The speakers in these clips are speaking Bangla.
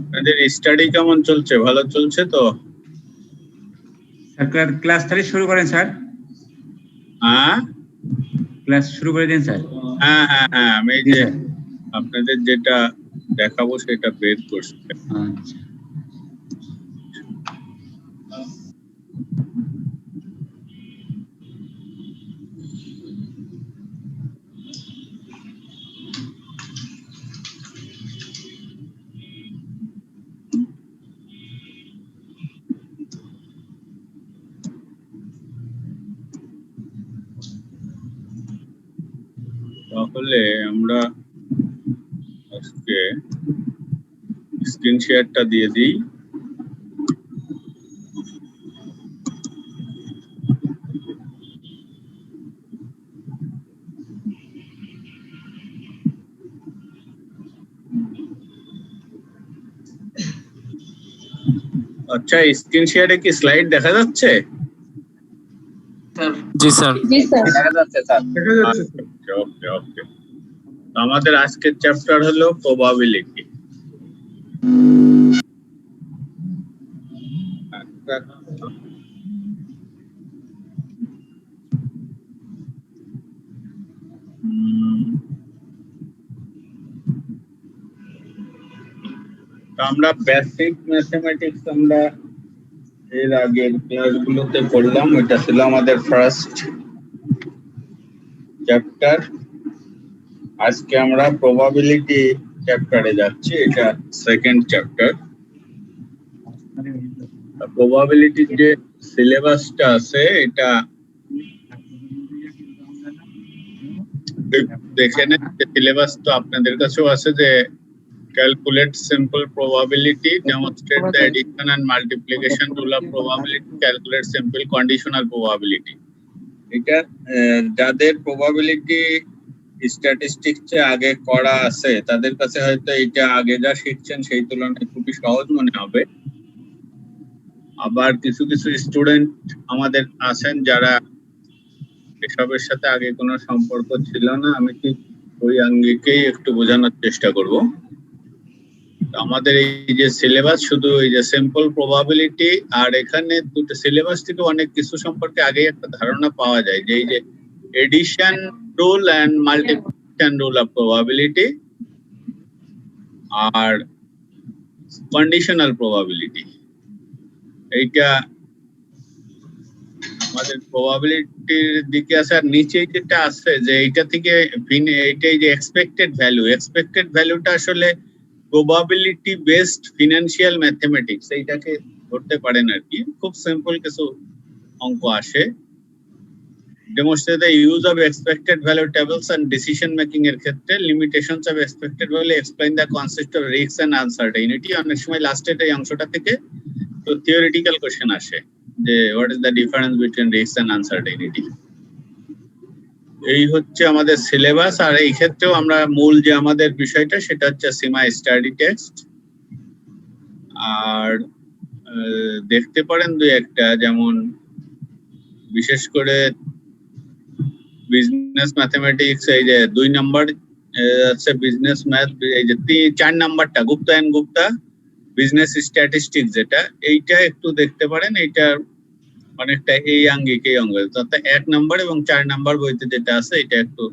আপনাদের স্টাডি কেমন চলছে? ভালো চলছে তো? স্যার ক্লাস তাহলে শুরু করেন স্যার। হ্যাঁ ক্লাস শুরু করে দিন স্যার। হ্যাঁ হ্যাঁ হ্যাঁ আমি এই যে আপনাদের যেটা দেখাবো সেটা বের করছি। আচ্ছা তাহলে আমরা আজকে স্ক্রিন শেয়ারটা দিয়ে দিই। আচ্ছা স্ক্রিন শেয়ারে কি স্লাইড দেখা যাচ্ছে? জি স্যার। জি স্যার। দেখা যাচ্ছে স্যার। ওকে ওকে। আমাদের আজকের চ্যাপ্টার হলো প্রবাবিলিটি। আমরা বেসিক ম্যাথমেটিক্স আমরা এর আগের ক্লাসগুলোতে পড়লাম। এটা ছিল আমাদের ফার্স্ট চ্যাপ্টার। আজকে আমরা প্রবাবিলিটি চ্যাপ্টারে যাচ্ছি। এটা সেকেন্ড চ্যাপ্টার। প্রবাবিলিটির যে সিলেবাসটা আছে এটা দেখে নেন। সিলেবাস তো আপনাদের কাছেও আছে যে calculate simple probability, demonstrate the addition and multiplication rule of probability, calculate simple conditional probability. এটা যাদের probability statistics এ আগে করা আছে তাদের কাছে হয়তো এটা আগে যা শিখছেন সেই তুলনায় খুবই সহজ মনে হবে। আবার কিছু কিছু স্টুডেন্ট আমাদের আছেন যারা এসবের সাথে আগে কোনো সম্পর্ক ছিল না। আমি ঠিক ওই আঙ্গিকেই একটু বোঝানোর চেষ্টা করব। আমাদের এই যে সিলেবাস শুধু এই যে সিম্পল প্রবাবিলিটি আর এখানে দুটো সিলেবাস থেকে অনেক কিছু সম্পর্কে আগে একটা ধারণা পাওয়া যায় যে এই যে addition rule and multiplication rule of probability আর কন্ডিশনাল প্রবাবিলিটি। এইটা আমাদের প্রবাবিলিটির দিকে আছে। আর নিচে যেটা আছে যে এইটা থেকে এইটাই যে এক্সপেক্টেড ভ্যালুটা আসলে প্রবাবিলিটি বেসড ফিনান্সিয়াল ম্যাথমেটিক্স এইটাকে ধরতে পারেন আর কি। খুব সিম্পল কিছু অঙ্ক আসে। Demonstrate the use of expected value tables and decision making এর ক্ষেত্রে limitations of expected value, explain the concept of risk and uncertainty। অনেক সময় লাস্টের এই অংশটা থেকে তো থিওরিটিক্যাল কোশ্চেন আসে যে what is the difference between risk and uncertainty। এই হচ্ছে আমাদের সিলেবাস। আর এই ক্ষেত্রেও আমরা মূল যে আমাদের বিষয়টা সেটা হচ্ছে সিমা স্টাডি টেক্সট। আর দেখতে পারেন দুই একটা, যেমন বিশেষ করে বিজনেস ম্যাথমেটিক্স এই যে 2 নাম্বার আছে বিজনেস ম্যাথ, এই যে 4 নাম্বারটা Gupta and Gupta business statistics, যেটা এইটা একটু দেখতে পারেন। এইটা অনেকটা এই আঙ্গিকেই অঙ্গ, তাতে 1 নাম্বার এবং 4 নাম্বার বইতে যেটা আছে এটা একটু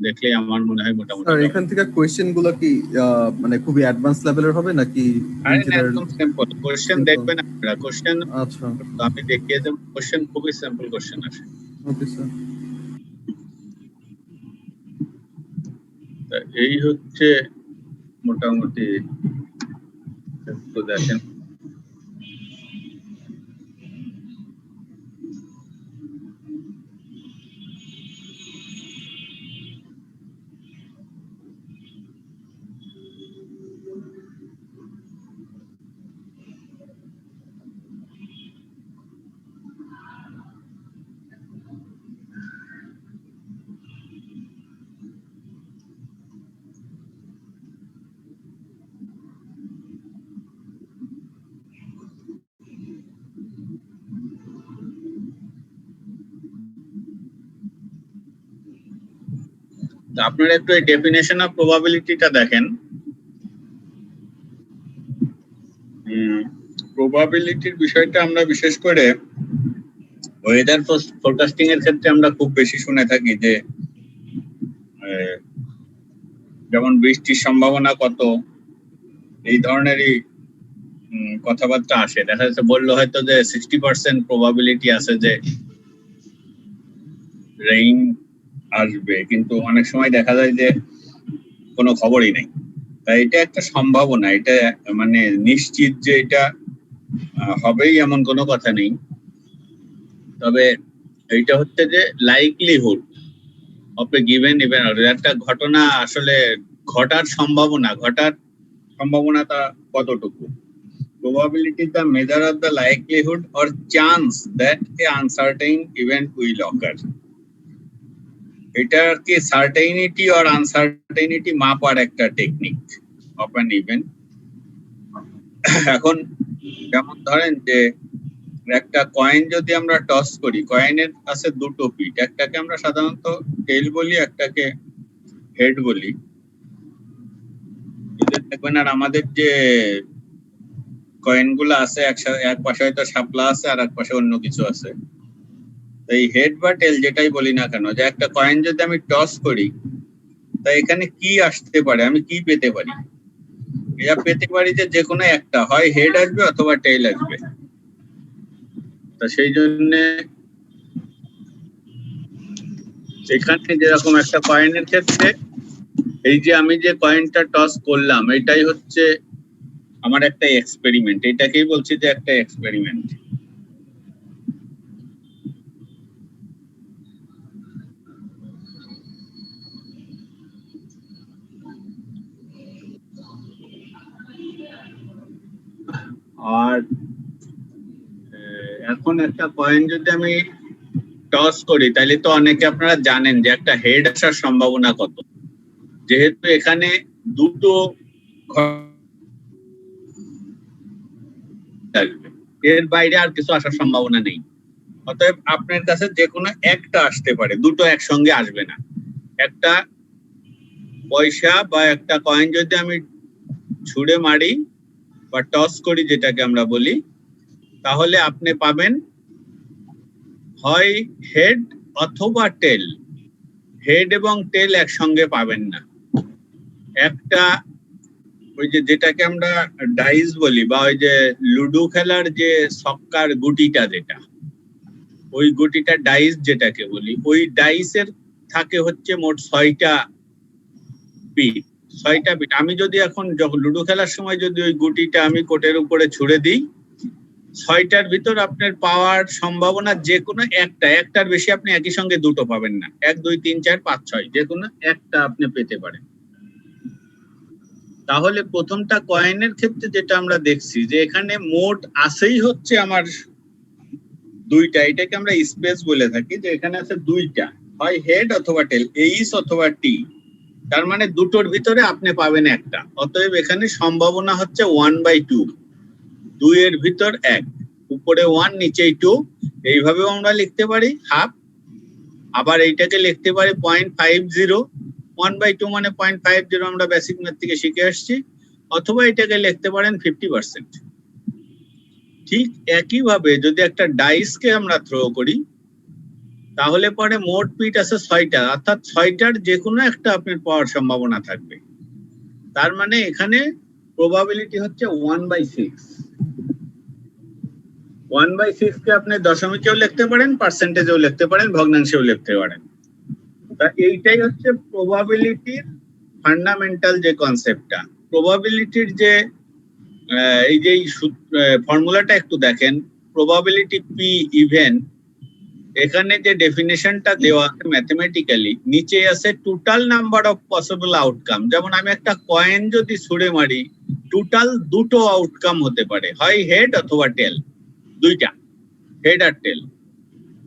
দেখলে আমার মনে হয় মোটামুটি। স্যার এখান থেকে কোশ্চেন গুলো কি মানে খুবই অ্যাডভান্স লেভেলের হবে নাকি একদম সিম্পল কোশ্চেন দেখবেন আপনারা? কোশ্চেন আচ্ছা আমি দেখিয়ে দেব। কোশ্চেন খুবই সিম্পল কোশ্চেন আসে। Okay sir. এই হচ্ছে মোটামুটি একটু দেখেন। তো আপনারা একটু এই ডেফিনেশন অফ প্রবাবিলিটিটা দেখেন। প্রবাবিলিটির বিষয়টা আমরা বিশেষ করে ওয়েদার ফোরকাস্টিং এর ক্ষেত্রে আমরা খুব বেশি শুনে থাকি যে যেমন বৃষ্টির সম্ভাবনা কত, এই ধরনেরই কথাবার্তা আসে। দেখা যাচ্ছে বললো হয়তো যে 60% প্রবাবিলিটি আছে যে রেইন আসবে, কিন্তু অনেক সময় দেখা যায় যে কোনো খবরই নাই। তাই এটা একটা সম্ভাবনা, এটা মানে নিশ্চিত যে এটা হবেই এমন কোনো কথা নেই। তবে এইটা হচ্ছে যে likelihood of a given event, একটা ঘটনা আসলে ঘটার সম্ভাবনাটা কতটুকু। Probability is the measure of the likelihood or chance that a uncertain event will occur. এটা কি সার্টেইনিটি আর আনসার্টেইনিটি মাপার একটা টেকনিক অফ অ্যান ইভেন্ট। এখন যেমন ধরেন যে একটা কয়েন যদি আমরা টস করি, কয়েনের আছে দুটো পিঠ, একটাকে আমরা সাধারণত টেল বলি, একটাকে হেড বলি। দেখবেন আর আমাদের যে কয়েন গুলো আছে এক পাশে হয়তো শাপলা আছে আর এক পাশে অন্য কিছু আছে। এই হেড বা টেল যেটাই বলি না কেন, যে একটা কয়েন যদি আমি টস করি, তা এখানে কি আসতে পারে, আমি কি পেতে পারি? এটা পেতে পারি যে কোনো একটা, হয় হেড আসবে অথবা টেল আসবে। তা সেই জন্য এখানে যেরকম একটা কয়েনের ক্ষেত্রে এই যে আমি যে কয়েনটা টস করলাম, এটাই হচ্ছে আমার একটা এক্সপেরিমেন্ট, এটাকেই বলছি যে একটা এক্সপেরিমেন্ট। আর এখন একটা কয়েন যদি আমি টস করি, তাহলে তো অনেকে আপনারা জানেন যে একটা হেড আসার সম্ভাবনা কত। যেহেতু এখানে দুটো আসবে, এর বাইরে আর কিছু আসার সম্ভাবনা নেই। অতএব আপনার কাছে যে কোনো একটা আসতে পারে, দুটো একসঙ্গে আসবে না। একটা পয়সা বা একটা কয়েন যদি আমি ছুঁড়ে মারি বা টস করি যেটাকে আমরা বলি, তাহলে আপনি পাবেন হয় হেড অথবা টেল। হেড এবং টেল একসঙ্গে পাবেন না। একটা ওই যে যেটাকে আমরা ডাইস বলি, বা ওই যে লুডো খেলার যে ছক্কার গুটিটা, যেটা ওই গুটিটা ডাইস যেটাকে বলি, ওই ডাইসের থাকে হচ্ছে মোট 6টা পিঠ। 6টা পিঠ। আমি যদি এখন লুডো খেলার সময় যদি ওই গুটিটা আমি কোর্টের উপরে ছুড়ে দিই, 6টার ভিতর আপনার পাওয়ার সম্ভাবনা যে কোনো একটার বেশি আপনি একই সঙ্গে দুটো পাবেন না। 1 2 3 4 5 6 যে কোনো একটা আপনি পেতে পারেন। তাহলে প্রথমটা কয়েনের ক্ষেত্রে যেটা আমরা দেখছি যে এখানে মোট আসেই হচ্ছে আমার দুইটা, এটাকে আমরা স্পেস বলে থাকি, যে এখানে আছে দুইটা, হয় হেড অথবা টেল, এইচ অথবা টি। তার মানে দুটোর ভিতরে আপনি পাবেন একটা। অতএব এখানে সম্ভাবনা হচ্ছে 1/2, 2 এর ভিতর 1, উপরে 1 নিচেই 2। এইভাবেও আমরা লিখতে পারি হাফ। আবার এইটাকে লিখতে পারি 0.50, 1/2 মানে 0.50, আমরা বেসিক ম্যাথ থেকে শিখে আসছি। অথবা এটাকে লিখতে পারেন 50%। ঠিক একইভাবে যদি একটা ডাইসকে আমরা থ্রো করি, তাহলে পরে মোট পিট আছে 6টা, অর্থাৎ 6টার যে কোনো একটা আপনার পাওয়ার সম্ভাবনা থাকবে। তার মানে এখানে প্রবাবিলিটি হচ্ছে 1/6। 1/6 কে আপনি দশমিকেও লিখতে পারেন, পার্সেন্টেজেও লিখতে পারেন, ভগ্নাংশেও লিখতে পারেন। তা এইটাই হচ্ছে প্রবাবিলিটির ফান্ডামেন্টাল যে কনসেপ্টটা। প্রবাবিলিটির যে এই যে ফর্মুলাটা একটু দেখেন, প্রবাবিলিটি পি ইভেন্ট, এখানে যে ডেফিনেশনটা দেওয়া আছে ম্যাথমেটিক্যালি, নিচে আছে total number of possible outcome. যেমন আমি একটা কয়েন যদি ছুঁড়ে মারি, টোটাল দুটো আউটকাম হতে পারে, হয় হেড অথবা টেল, দুইটা, হেড আর টেল।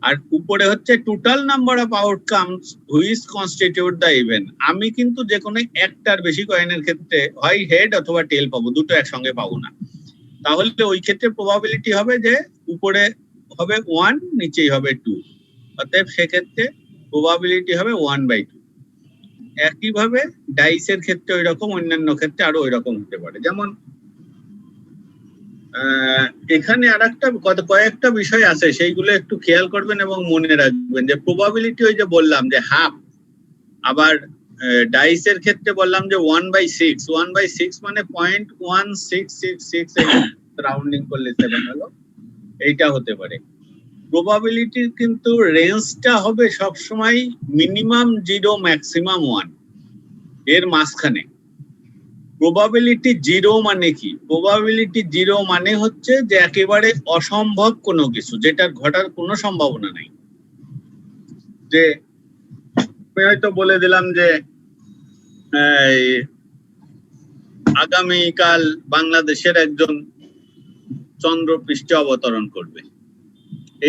আর উপরে হচ্ছে total number of outcomes which constitute the event. আমি কিন্তু যে কোনো একটার বেশি কয়েনের ক্ষেত্রে হয় হেড অথবা টেল পাবো, দুটো একসঙ্গে পাবো না। তাহলে ওই ক্ষেত্রে প্রবাবিলিটি হবে যে উপরে হবে 1, নিচেই হবে 2। অতএব সেক্ষেত্রে প্রবাবিলিটি হবে 1/2। একইভাবে ডাইসের ক্ষেত্রে ওই রকম, অন্যান্য ক্ষেত্রে আরো ওই রকম হতে পারে। যেমন এখানে আরেকটা কয়েকটা বিষয় আছে, সেইগুলো একটু খেয়াল করবেন এবং মনে রাখবেন যে প্রবাবিলিটি ওই যে বললাম যে হাফ, আবার ডাইসের ক্ষেত্রে বললাম যে 1/6, 1/6 মানে 0.1666, রাউন্ডিং করলে 7 হলো, এইটা হতে পারে। প্রবাবিলিটির কিন্তু রেঞ্জটা হবে সবসময় মিনিমাম 0 ম্যাক্সিমাম 1, এর মাঝখানে। প্রবাবিলিটি 0 মানে কি? প্রবাবিলিটি 0 মানে হচ্ছে যে একেবারে অসম্ভব কোনো কিছু, যেটার ঘটার কোনো সম্ভাবনা নাই। যে আমি হয়তো বলে দিলাম যে আগামীকাল বাংলাদেশের একজন চন্দ্র পৃষ্ঠে অবতরণ করবে,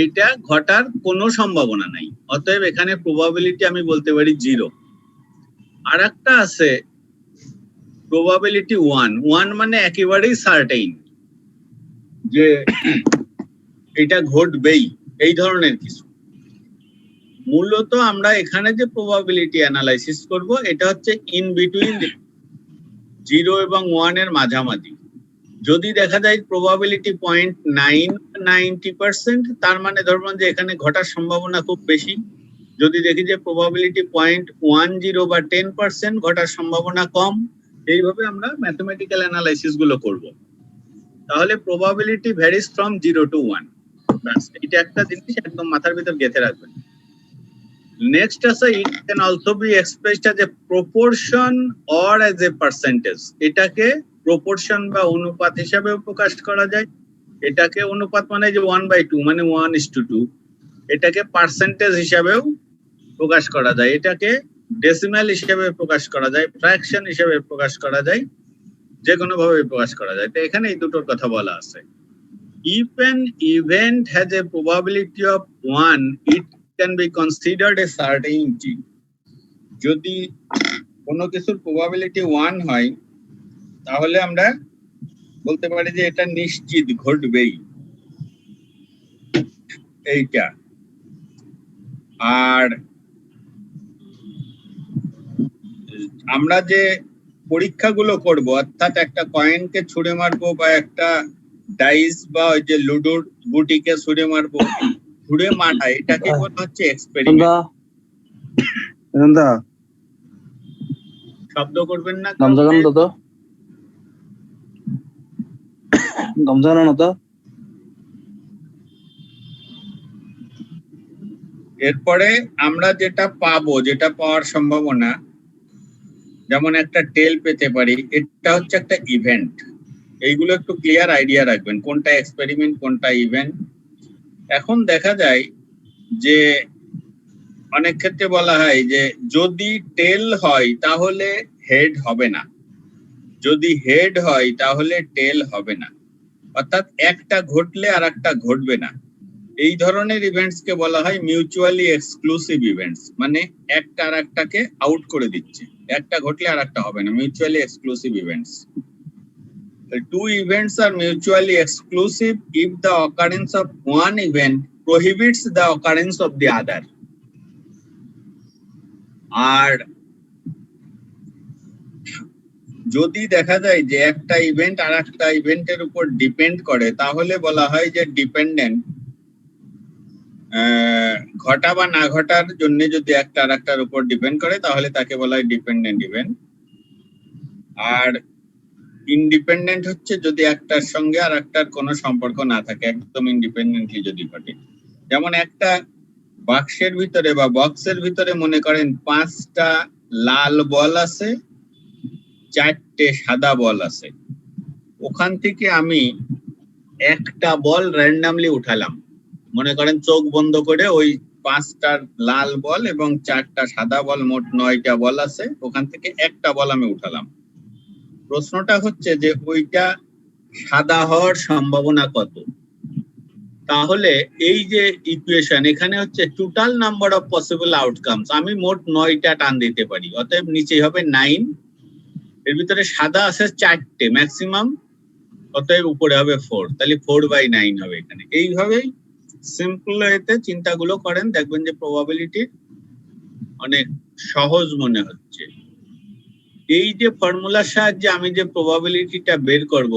এইটা ঘটার কোনো সম্ভাবনা নাই, অতএব এখানে প্রবাবিলিটি আমি বলতে পারি 0। আর একটা আছে প্রবাবিলিটি 1 মানে একেবারেই সার্টেইন, যে এটা ঘটবেই, এই ধরনের কিছু। মূলত আমরা এখানে যে প্রবাবিলিটি অ্যানালাইসিস করব, এটা হচ্ছে ইন বিটুইন 0 এবং 1 এর মাঝামাঝি। যদি দেখা যায় প্রবাবিলিটি 0.990%, তার মানে ধরবেন যে এখানে ঘটার সম্ভাবনা খুব বেশি। যদি দেখি যে প্রবাবিলিটি 0.10 বা 10%, ঘটার সম্ভাবনা কম। এইভাবে আমরা ম্যাথমেটিক্যাল অ্যানালাইসিস গুলো করব। তাহলে প্রবাবিলিটি ভ্যারিজ ফ্রম 0 to 1। এটা একটা জিনিস একদম মাথার ভিতর গেঁথে রাখবেন। নেক্সট আছে, it can also be expressed as a proportion or as a percentage. এটাকে প্রপোর্শন বা অনুপাত হিসাবেও প্রকাশ করা যায়। এটাকে অনুপাত মানে যে 1/2 মানে 1:2। এটাকে পার্সেন্টেজ হিসাবেও প্রকাশ করা যায়, এটাকে ডেসিমাল হিসেবে প্রকাশ করা যায়, ফ্র্যাকশন হিসেবে প্রকাশ করা যায়, যে কোনো ভাবে প্রকাশ করা যায়। তো এখানে এই দুটোর কথা বলা আছে। If an event has a probability of 1, it can be considered a certainty. যদি কোনো কিছুর probability 1 হয়, তাহলে আমরা বলতে পারি যে এটা নিশ্চিত ঘটবেই, এইটা। আর আমরা যে পরীক্ষাগুলো করব, অর্থাৎ একটা কয়েনকে ছুঁড়ে মারবো বা একটা ডাইস বা ওই যে লুডোর গুটিকে ছুঁড়ে মারবো, ছুঁড়ে মারা, এটাকে বলা হচ্ছে এক্সপেরিমেন্ট। শব্দ করবেন না, এরপরে আমরা যেটা পাবো, যেটা পাওয়ার সম্ভাবনা, যেমন একটা টেল পেতে পারি, এটা হচ্ছে একটা ইভেন্ট। এইগুলো একটু ক্লিয়ার আইডিয়া রাখবেন, কোনটা এক্সপেরিমেন্ট কোনটা ইভেন্ট। এখন দেখা যায় যে অনেক ক্ষেত্রে বলা হয় যে যদি টেল হয় তাহলে হেড হবে না, যদি হেড হয় তাহলে টেল হবে না, অর্থাৎ একটা ঘটলে আর একটা ঘটবে না। এই ধরনের ইভেন্টস কে বলা হয় মিউচুয়ালি এক্সক্লুসিভ ইভেন্টস, মানে একটা আর একটাকে আউট করে দিচ্ছে, একটা ঘটলে আর একটা হবে না, mutually exclusive events. Two events are mutually exclusive if the occurrence of one event prohibits the occurrence of the other. আর যদি দেখা যায় যে একটা ইভেন্ট আর একটা ইভেন্টের উপর ডিপেন্ড করে, তাহলে বলা হয় যে ডিপেন্ডেন্ট, ঘটা বা না ঘটার জন্য যদি একটা আর একটার উপর ডিপেন্ড করে, তাহলে তাকে বলা হয় ডিপেন্ডেন্ট ইভেন্ট। আর ইন্ডিপেন্ডেন্ট হচ্ছে যদি একটার সঙ্গে আর একটার কোনো সম্পর্ক না থাকে, একদম ইন্ডিপেন্ডেন্টলি যদি ঘটে। যেমন একটা বাক্সের ভিতরে বা বক্সের ভিতরে মনে করেন 5টা লাল বল আছে, 4টে সাদা বল আছে। ওখান থেকে আমি একটা বল র্যান্ডামলি উঠালাম, মনে করেন চোখ বন্ধ করে ওই 5টা লাল বল এবং 4টা সাদা বল, মোট 9টা বল আছে, ওখান থেকে একটা বল আমি উঠালাম। প্রশ্নটা হচ্ছে যে ওইটা সাদা হওয়ার সম্ভাবনা কত? তাহলে এই যে ইকুয়েশন, এখানে হচ্ছে total number of possible outcomes, আমি মোট 9টা টান দিতে পারি, অতএব নিচে হবে 9। এর ভিতরে সাদা আছে 4টে ম্যাক্সিমাম, অতএব উপরে হবে 4, তাহলে 4/9 হবে এখানে। এইভাবেই সিম্পল ওয়েতে চিন্তাগুলো করেন, দেখবেন যে প্রবাবিলিটি অনেক সহজ মনে হচ্ছে। এই যে ফর্মুলার সাহায্যে আমি যে প্রবাবিলিটিটা বের করব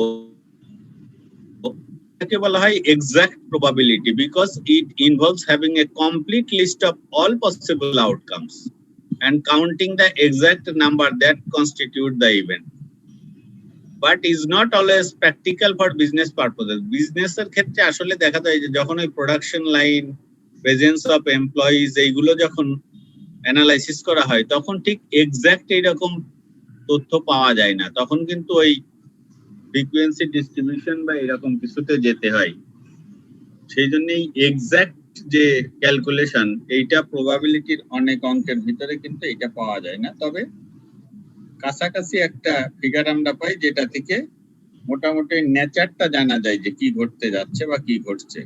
এটাকে বলা হয় exact probability, because it involves having a complete list of all possible outcomes and counting the exact number that constitute the event, but is not always practical for business purposes. Business এর ক্ষেত্রে আসলে দেখা যায় যে যখন ওই production line, presence of employees এইগুলো যখন অ্যানালাইসিস করা হয় তখন ঠিক এক্সাক্ট এইরকম তথ্য পাওয়া যায় না, তখন কিন্তু ওই ফ্রিকোয়েন্সি ডিস্ট্রিবিউশন বা এরকম কিছুতে যেতে হয়। সেই জন্যই এক্সাক্ট যে ক্যালকুলেশন এইটা প্রবাবিলিটির অনেক অঙ্কের ভিতরে কিন্তু এটা পাওয়া যায় না, তবে কাছাকাছি একটা ফিগার আমরা পাই যেটা থেকে মোটামুটি নেচারটা জানা যায় যে কি ঘটতে যাচ্ছে বা কি ঘটছে।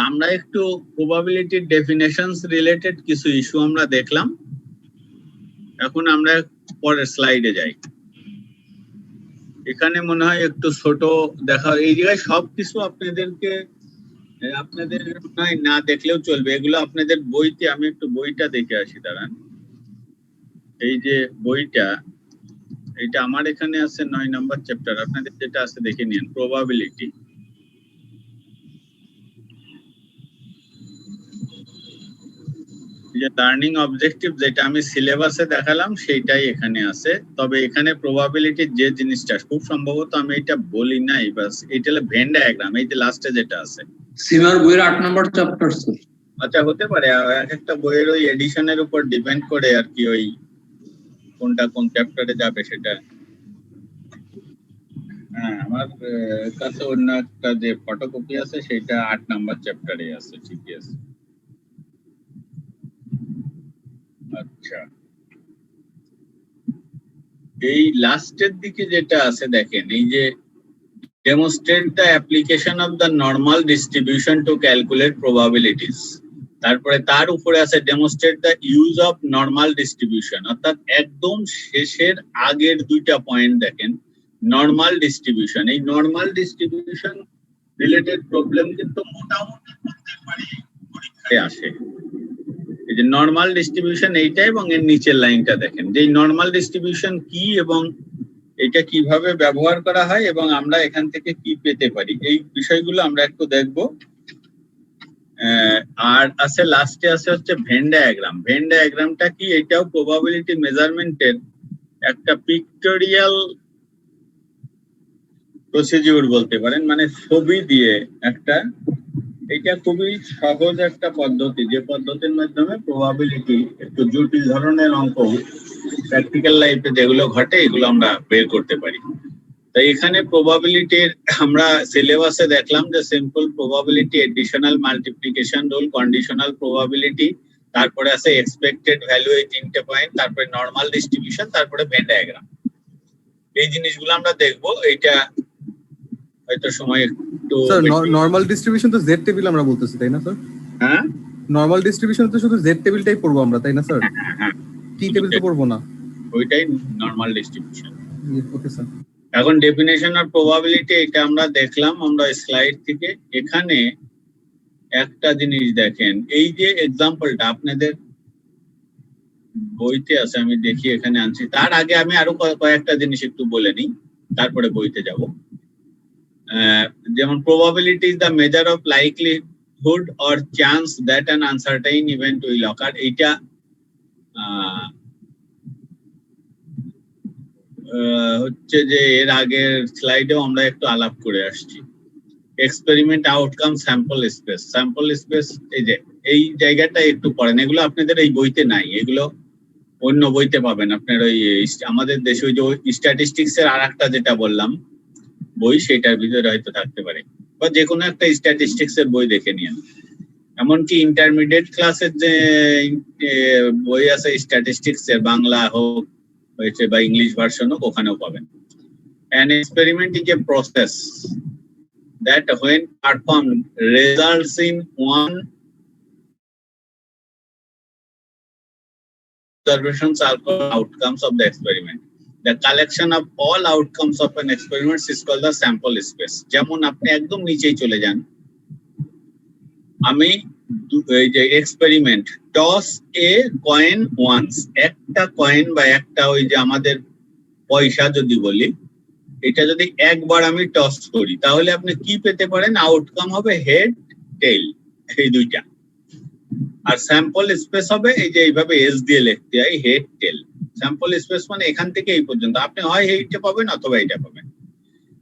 আমরা একটু প্রবাবিলিটির ডেফিনেশনস রিলেটেড কিছু ইস্যু আমরা দেখলাম। এখন আমরা পরের স্লাইডে যাই। এখানে মনে হয় একটু ছোট দেখা, এই জায়গায় সবকিছু আপনাদের নয় না দেখলেও চলবে, এগুলো আপনাদের বইতে, আমি একটু বইটা দেখে আসি দাঁড়ান। এই যে বইটা, এটা আমার এখানে আছে 9 নম্বর চ্যাপ্টার, আপনাদের যেটা আছে দেখে নিন, প্রবাবিলিটি। যে লার্নিং অবজেক্টিভ যেটা আমি সিলেবাসে দেখালাম সেইটাই এখানে আছে, তবে এখানে প্রবাবিলিটির যে জিনিসটা খুব সম্ভবত আমি এটা বলি নাই, বাস এটা হলো ভেন ডায়াগ্রাম, এই যে লাস্টে যেটা আছে সিমার বইয়ের 8 নম্বর চ্যাপ্টার স্যার। আচ্ছা, হতে পারে এক একটা বইয়ের ওই এডিশনের উপর ডিপেন্ড করে আর কি, ওই কোনটা কোন চ্যাপ্টারে যাবে সেটা। হ্যাঁ, আমার কাছে অন্য একটা যে ফটোকপি আছে সেটা 8 নম্বর চ্যাপ্টারে আছে, ঠিকই আছে। আচ্ছা, এই লাস্টের দিকে যেটা আছে দেখেন, এই যে demonstrate the application of the normal distribution to calculate probabilities, তারপরে তার উপরে আছে demonstrate the use of normal distribution, অর্থাৎ একদম শেষের আগের দুইটা পয়েন্ট দেখেন, নরমাল ডিস্ট্রিবিউশন। এই নরমাল ডিস্ট্রিবিউশন রিলেটেড প্রবলেম কিন্তু মোটামুটি প্রত্যেকবারই পরীক্ষায় আসে। এই যে নরমাল ডিস্ট্রিবিউশন এইটা এবং এর নিচের লাইনটা দেখেন, যে নরমাল ডিস্ট্রিবিউশন কি এবং এটা কিভাবে ব্যবহার করা হয় এবং আমরা এখান থেকে কি পেতে পারি, এই বিষয়গুলো আমরা একটু দেখব। আর আছে লাস্টে আছে হচ্ছে ভেন ডায়াগ্রাম। ভেন ডায়াগ্রামটা কি? এটাও প্রবাবিলিটি মেজারমেন্টের একটা পিক্টোরিয়াল প্রসিডিউর বলতে পারেন, মানে ছবি দিয়ে একটা, এটা খুবই সহজ একটা পদ্ধতি, যে পদ্ধতির মাধ্যমে প্রবাবিলিটি একটু জটিল ধরনের অঙ্ক প্র্যাকটিক্যাল লাইফে যেগুলো ঘটে এগুলো আমরা বের করতে পারি। তাই এখানে প্রবাবিলিটির আমরা সিলেবাসে দেখলাম যে simple probability, additional multiplication rule, conditional probability, তারপরে আছে এক্সপেক্টেড ভ্যালু, এই 3টে পয়েন্ট, তারপরে নরমাল ডিস্ট্রিবিউশন, তারপরে ভেন ডায়াগ্রাম। এই জিনিসগুলো আমরা দেখবো। এইটা হয়তো সময় একটু, স্যার নরমাল ডিস্ট্রিবিউশন তো জেড টেবিল আমরা বলতেছি তাই না স্যার? হ্যাঁ, নরমাল ডিস্ট্রিবিউশন তো শুধু জেড টেবিলটাই পড়বো আমরা তাই না স্যার? হ্যাঁ, টি টেবিল তো পড়বো না। ওইটাই নরমাল ডিস্ট্রিবিউশন। Okay sir. এখন ডেফিনেশন অফ প্রবাবিলিটি এটা আমরা দেখলাম আমরা স্লাইড থেকে। এখানে একটা জিনিস দেখেন, এই যে এক্সাম্পলটা আপনাদের বইতে আছে, আমি দেখি এখানে আনছি। তার আগে আমি আরো কয়েকটা জিনিস একটু বলে নিই, তারপরে বইতে যাব। যেমন probability is the measure of likelihood or chance that an uncertain event will occur. এইটা হচ্ছে যে এর আগের স্লাইডেও আমরা একটু আলাপ করে আসছি। Experiment outcome, sample space. Sample space এই যে এই জায়গাটা একটু পড়েন, এগুলো আপনাদের এই বইতে নাই, এগুলো অন্য বইতে পাবেন। আপনার ওই আমাদের দেশে ওই যে স্ট্যাটিস্টিক্স এর আর একটা যেটা বললাম বই, সেটার ভিতরে হয়তো থাকতে পারে, বা যে কোনো একটা স্ট্যাটিস্টিক্স এর বই দেখে নিন। এমনকি ইন্টারমিডিয়েট ক্লাসের যে বই আছে স্ট্যাটিস্টিক্স এর, বাংলা হোক হয়েছে বা ইংলিশ ভার্সন হোক, ওখানেও পাবেন। An experiment is a process that when performed results in one observations are called outcomes of the experiment. The collection of all outcomes of an experiment is called the sample space. যেমন আপনি একদম নিচেই চলে যান, আমি এই যে experiment, toss a coin once, একটা কয়েন বা একটা ওই যে আমাদের পয়সা যদি বলি, এটা যদি একবার আমি টস করি তাহলে আপনি কি পেতে পারেন? আউটকাম হবে হেড, টেল, এই দুইটা। আর স্যাম্পল স্পেস হবে এই যে এইভাবে এস দিয়ে লিখতে হয়, হেড, টেল। স্যাম্পল স্পেস মানে এখান থেকে এই পর্যন্ত আপনি হয় এইটা পাবেন অথবা এইটা পাবেন।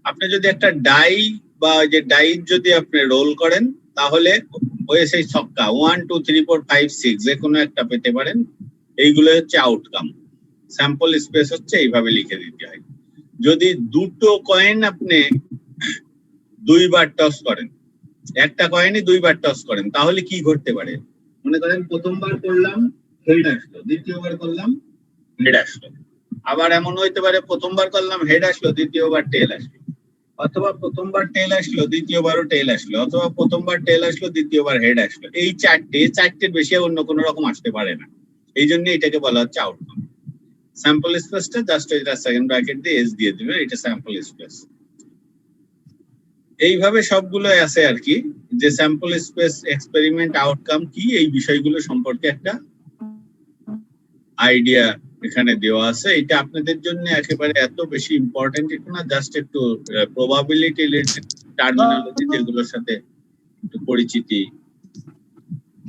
আপনি যদি একটা ডাই বা যে ডাই যদি আপনি রোল করেন তাহলে ওই সেই ছক্কা 1 2 3 4 5 6 যে কোনো একটা পেতে পারেন। এইগুলো হচ্ছে আউটকাম। স্যাম্পল স্পেস হচ্ছে এইভাবে লিখে দিতে হয়। যদি দুটো কয়েন আপনি দুইবার টস করেন, একটা কয়েনই দুইবার টস করেন, তাহলে কি ঘটতে পারে? মনে করেন প্রথমবার করলাম হেড আসলো, দ্বিতীয়বার করলাম হেড আসলো। আবার এমন হইতে পারে প্রথমবার করলাম হেড আসলো, দ্বিতীয়বার টেল আসলো, অথবা প্রথমবার টেল আসলো, দ্বিতীয়বারও টেল আসলো, অথবা প্রথমবার টেল আসলো, দ্বিতীয়বার হেড আসলো। এই চারটের বেশি অন্য কোনো রকম আসতে পারে না। এই জন্য এটাকে বলা হচ্ছে আউটকাম। স্যাম্পল স্পেসটা জাস্ট এটা সেকেন্ড ব্র্যাকেট দিয়ে এস দিয়ে দিবেন, এটা স্যাম্পল স্পেস। এইভাবে সবগুলো আছে আর কি, যে স্যাম্পল স্পেস, এক্সপেরিমেন্ট, আউটকাম কি, এই বিষয়গুলো সম্পর্কে একটা আইডিয়া এখানে দেওয়া আছে। এটা আপনাদের জন্য একেবারে এত বেশি ইম্পর্টেন্ট একটু না, জাস্ট একটু প্রবাবিলিটি রিলেটেড টার্মিনোলজি যেগুলোর সাথে একটু পরিচিতি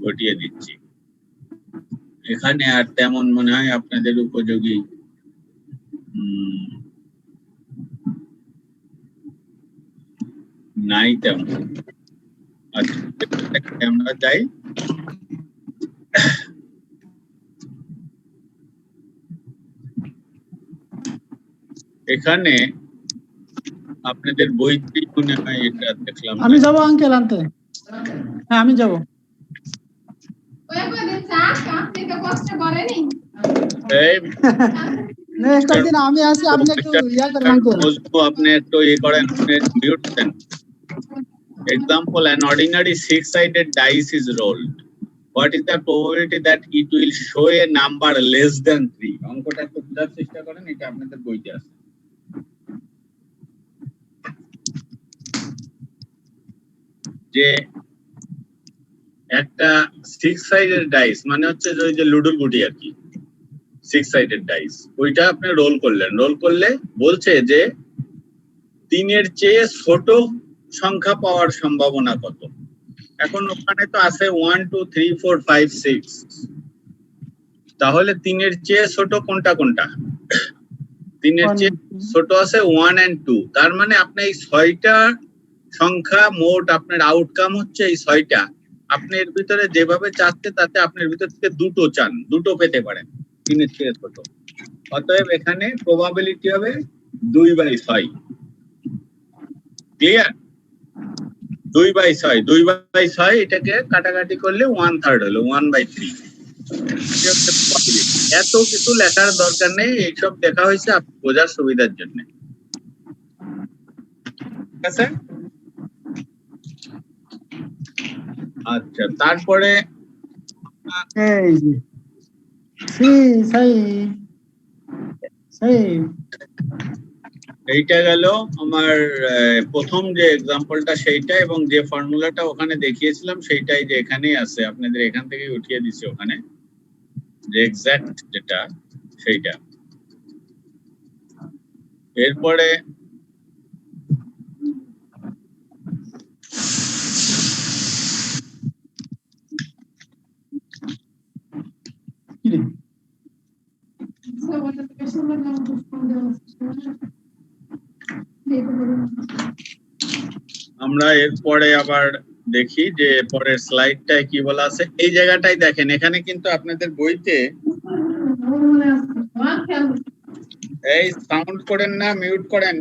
ঘটিয়ে দিচ্ছি। এখানে আর তেমন মনে হয় আপনাদের উপযোগী নাই তেমন। আচ্ছা, আমরা যাই। এখানে আপনাদের বইতেই মনে হয় এটা দেখলাম। আমি যাব আঙ্কেল আনতে। হ্যাঁ আমি যাব। এই নেক্সট দিন আমি আসি, আপনি একটু ইয়া করেন আঙ্কেল। আপনি একটু ইয়ে করেন, মিউট দেন। Example, an ordinary six-sided dice is rolled. What is the probability that it will show a number less than 3? অঙ্কটা একটু বোঝার চেষ্টা করেন, এটা আপনাদের বইতে আছে। যে একটা সিক্স সাইডেড ডাইস মানে হচ্ছে যে ওই যে লুডোর গুটি আর কি, সিক্স সাইডেড ডাইস, ওইটা আপনি রোল করলেন। রোল করলে বলছে যে 3-এর চেয়ে ছোট সংখ্যা পাওয়ার সম্ভাবনা কত। এখন ওখানে তো আছে 1 2 3 4 5 6, তাহলে 3-এর চেয়ে ছোট কোনটা কোনটা? 3-এর চেয়ে ছোট আছে 1 and 2, তার মানে আপনি এই 6টা সংখ্যা মোট আপনার আউটকাম হচ্ছে এই 6টা। আপনি এর ভিতরে যেভাবে চাচ্ছে তাতে আপনার ভিতর থেকে দুটো চান, দুটো পেতে পারেন 3-এর চেয়ে ছোট। অতএব এখানে প্রবাবিলিটি হবে 2/6। ক্লিয়ার? 2/6, 2/6 এটাকে কাটাকাটি করলে 1/3 হলো, 1/3। এত কিছু লেখার দরকার নেই, এইসব দেখা হয়েছে আপনি বোঝার সুবিধার জন্য। ঠিক আছে? আচ্ছা, তারপরে এই যে সেই এইটা গেল আমার প্রথম যে এক্সাম্পলটা সেইটা, এবং যে ফর্মুলাটা ওখানে দেখিয়েছিলাম সেইটাই যে এখানেই আছে, আপনাদের এখান থেকে উঠিয়ে দিছি ওখানে, যে এক্সাক্ট যেটা সেইটা। এরপরে আমরা এরপরে আবার দেখি যে পরের স্লাইডটায় কি বলা আছে। এই জায়গাটাই দেখেন, এখানে কিন্তু আপনাদের বইতে এই সাউন্ড করেন না, মিউট করেন।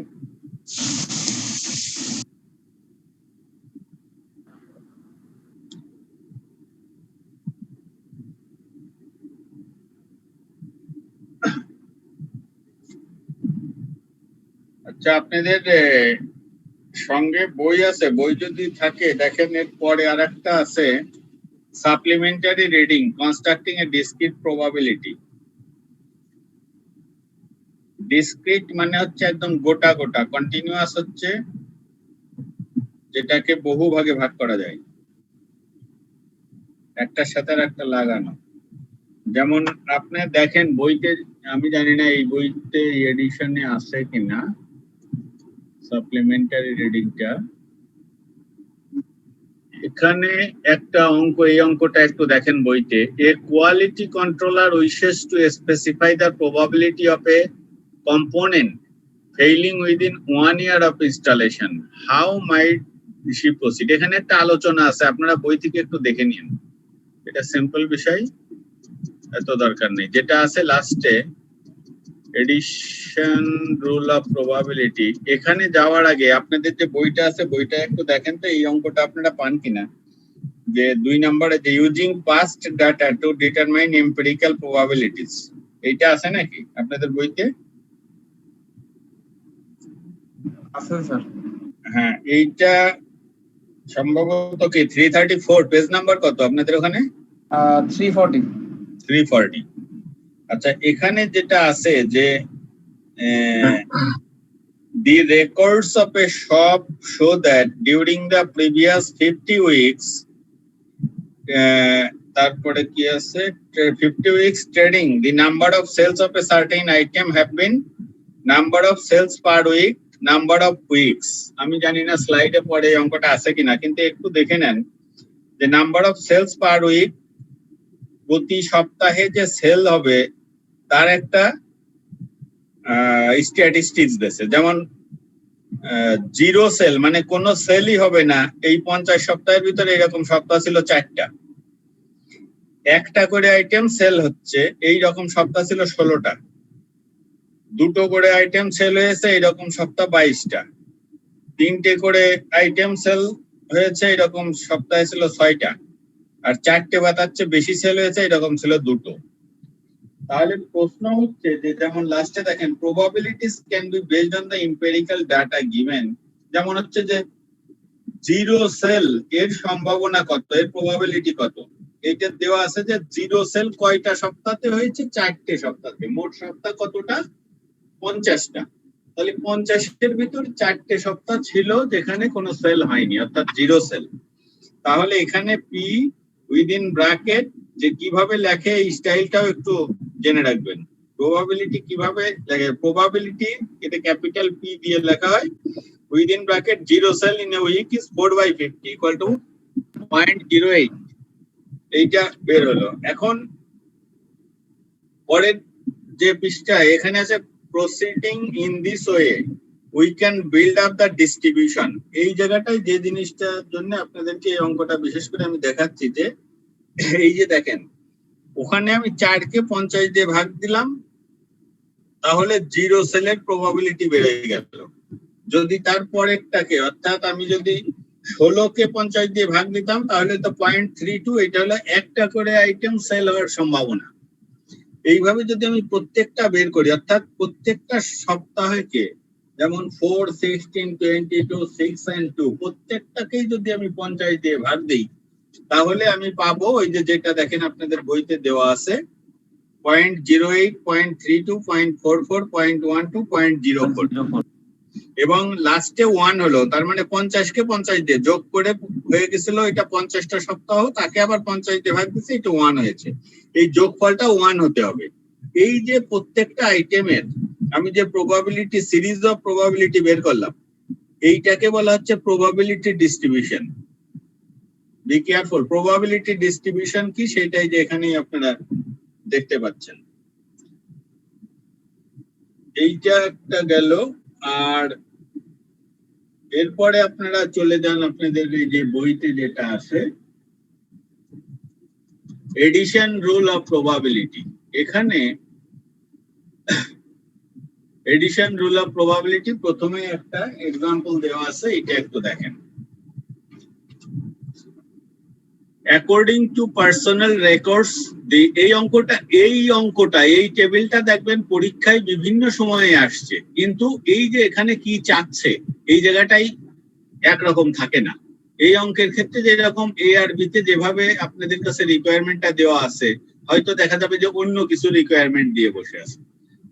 আচ্ছা, আপনাদের সঙ্গে বই আছে? বই যদি থাকে দেখেন, এর পরে আরেকটা আছে, সাপ্লিমেন্টারি রিডিং কনস্ট্রাক্টিং এ ডিসক্রিট প্রবাবিলিটি। ডিসক্রিট মানে হচ্ছে একদম গোটা গোটা, কন্টিনিউয়াস হচ্ছে যেটাকে বহু ভাগে ভাগ করা যায়। একটার সাথে আর একটা লাগানো। যেমন আপনি দেখেন বইতে, আমি জানি না এই বইতে এডিশনে আছে কিনা সাপ্লিমেন্টারি রিডিংটা, এখানে একটা অঙ্ক, এই অঙ্কটা একটু দেখেন বইতে। A quality controller wishes to specify the probability of a component failing within 1 year of installation, how might she proceed. এখানে একটা আলোচনা আছে, আপনারা বই থেকে একটু দেখে নিন, এটা সিম্পল বিষয়, এত দরকার নেই। যেটা আছে লাস্টে এডিশন রুল অফ প্রবাবিলিটি, এখানে যাওয়ার আগে আপনাদের যে বইটা আছে বইটা একটু দেখেন তো এই অঙ্কটা আপনারা পান কিনা। যে 2 নম্বরে যে using past data to determine empirical probabilities, এইটা আছে নাকি আপনাদের বইতে? আছে স্যার। হ্যাঁ, এইটা সম্ভবত কি 334 পেজ নাম্বার কত আপনাদের ওখানে? 340 340। আচ্ছা, এখানে যেটা আছে যে the records of a shop show that during the previous 50 weeks তারপরে কি আছে 50 weeks trading, the number of sales of a certain item have been number of sales per week, number of weeks। আমি জানি না স্লাইডে পরে এই অঙ্কটা আছে কিনা, কিন্তু একটু দেখে নেন যে number of sales per week, প্রতি সপ্তাহে যে সেল হবে তার একটা স্ট্যাটিস্টিক্স দিয়েছে। যেমন জিরো সেল মানে কোনো সেলই হবে না, এই 50 সপ্তাহের ভিতরে এরকম সপ্তাহ ছিল 4টা, একটা করে আইটেম সেল হচ্ছে এই রকম সপ্তাহ ছিল 16টা, দুটো করে আইটেম সেল হয়েছে এইরকম সপ্তাহ 22টা, 3টে করে আইটেম সেল হয়েছে এরকম সপ্তাহে ছিল 6টা, আর 4টে বা তার চেয়ে বেশি সেল হয়েছে এরকম ছিল 2টো। তাহলে প্রশ্ন হচ্ছে যে যেমন লাস্টে দেখেন probabilities can be based on the empirical data given, যেমন হচ্ছে যে জিরো সেল এর সম্ভাবনা কত, এর প্রবাবিলিটি কত, এটা দেওয়া আছে যে জিরো সেল কয়টা সপ্তাহে হয়েছে, 4টে সপ্তাহে, মোট সপ্তাহ কতটা, 50টা। তাহলে 50-এর ভিতর 4টে সপ্তাহ ছিল যেখানে কোনো সেল হয়নি, অর্থাৎ জিরো সেল। তাহলে এখানে পি উইদিন ব্র্যাকেট যে কিভাবে লেখে এই স্টাইলটাও একটু জেনে রাখবেন। প্রবাবিলিটি কিভাবে লেখে, প্রবাবিলিটি এটা ক্যাপিটাল পি দিয়ে লেখা হয়, within bracket zero sale in a week is 4/50 equal to 0.08, এইটা বের হলো। এখন পরের যে পৃষ্ঠা এখানে আছে proceeding in this way we can build up the distribution, এই জায়গাটায় যে জিনিসটার জন্য আপনাদেরকে এই অঙ্কটা বিশেষ করে আমি দেখাচ্ছি যে এই যে দেখেন ওখানে আমি 4কে 50 দিয়ে ভাগ দিলাম, তাহলে জিরো সেলের প্রবাবিলিটি বেড়ে গেল। যদি তার পরেরটাকে অর্থাৎ আমি যদি 16কে 50 দিয়ে ভাগ দিতাম তাহলে তো 0.32, এটা হলো একটা করে আইটেম সেল হওয়ার সম্ভাবনা। এইভাবে যদি আমি প্রত্যেকটা বের করি, অর্থাৎ প্রত্যেকটা সপ্তাহকে যেমন 4, 16, 22, 6 and 2 প্রত্যেকটাকেই যদি আমি 50 দিয়ে ভাগ দিই তাহলে আমি পাবো ওই যে যেটা দেখেন আপনাদের বইতে দেওয়া আছে 0.08, 0.32, 0.44, 0.12, 0.04 এবং লাস্টে 1 হলো, তার মানে 50কে 50 দিয়ে যোগ করে হয়ে গেছিল এটা 50টা সপ্তাহ, তাকে আবার 50 দিয়ে ভাগ দিচ্ছে, এটা 1 হয়েছে, এই যোগফলটা 1 হতে হবে। এই যে প্রত্যেকটা আইটেমের আমি যে প্রবাবিলিটি সিরিজ অফ প্রবাবিলিটি বের করলাম এইটাকে বলা হচ্ছে probability distribution. Be careful, probability distribution কি সেটাই যে এখানেই আপনারা দেখতে পাচ্ছেন। এইটা একটা গেল, আর এরপরে আপনারা চলে যান আপনাদের এই যে বইতে যেটা আছে এডিশন রুল অফ প্রবাবিলিটি। এখানে এডিশন রুল অফ প্রবাবিলিটি প্রথমে একটা এক্সাম্পল দেওয়া আছে, এটা একটু দেখেন। অ্যাকর্ডিং টু পার্সোনাল রেকর্ডস, এই অঙ্কটা এই টেবিলটা দেখবেন পরীক্ষায় বিভিন্ন সময়ে আসছে, কিন্তু এই যে এখানে কি চাচ্ছে এই জায়গাটাই একরকম থাকে না। এই অঙ্কের ক্ষেত্রে যেরকম এ আর বি তে যেভাবে আপনাদের কাছে রিকোয়ারমেন্টটা দেওয়া আছে হয়তো দেখা যাবে যে অন্য কিছু রিকোয়ারমেন্ট দিয়ে বসে আছে।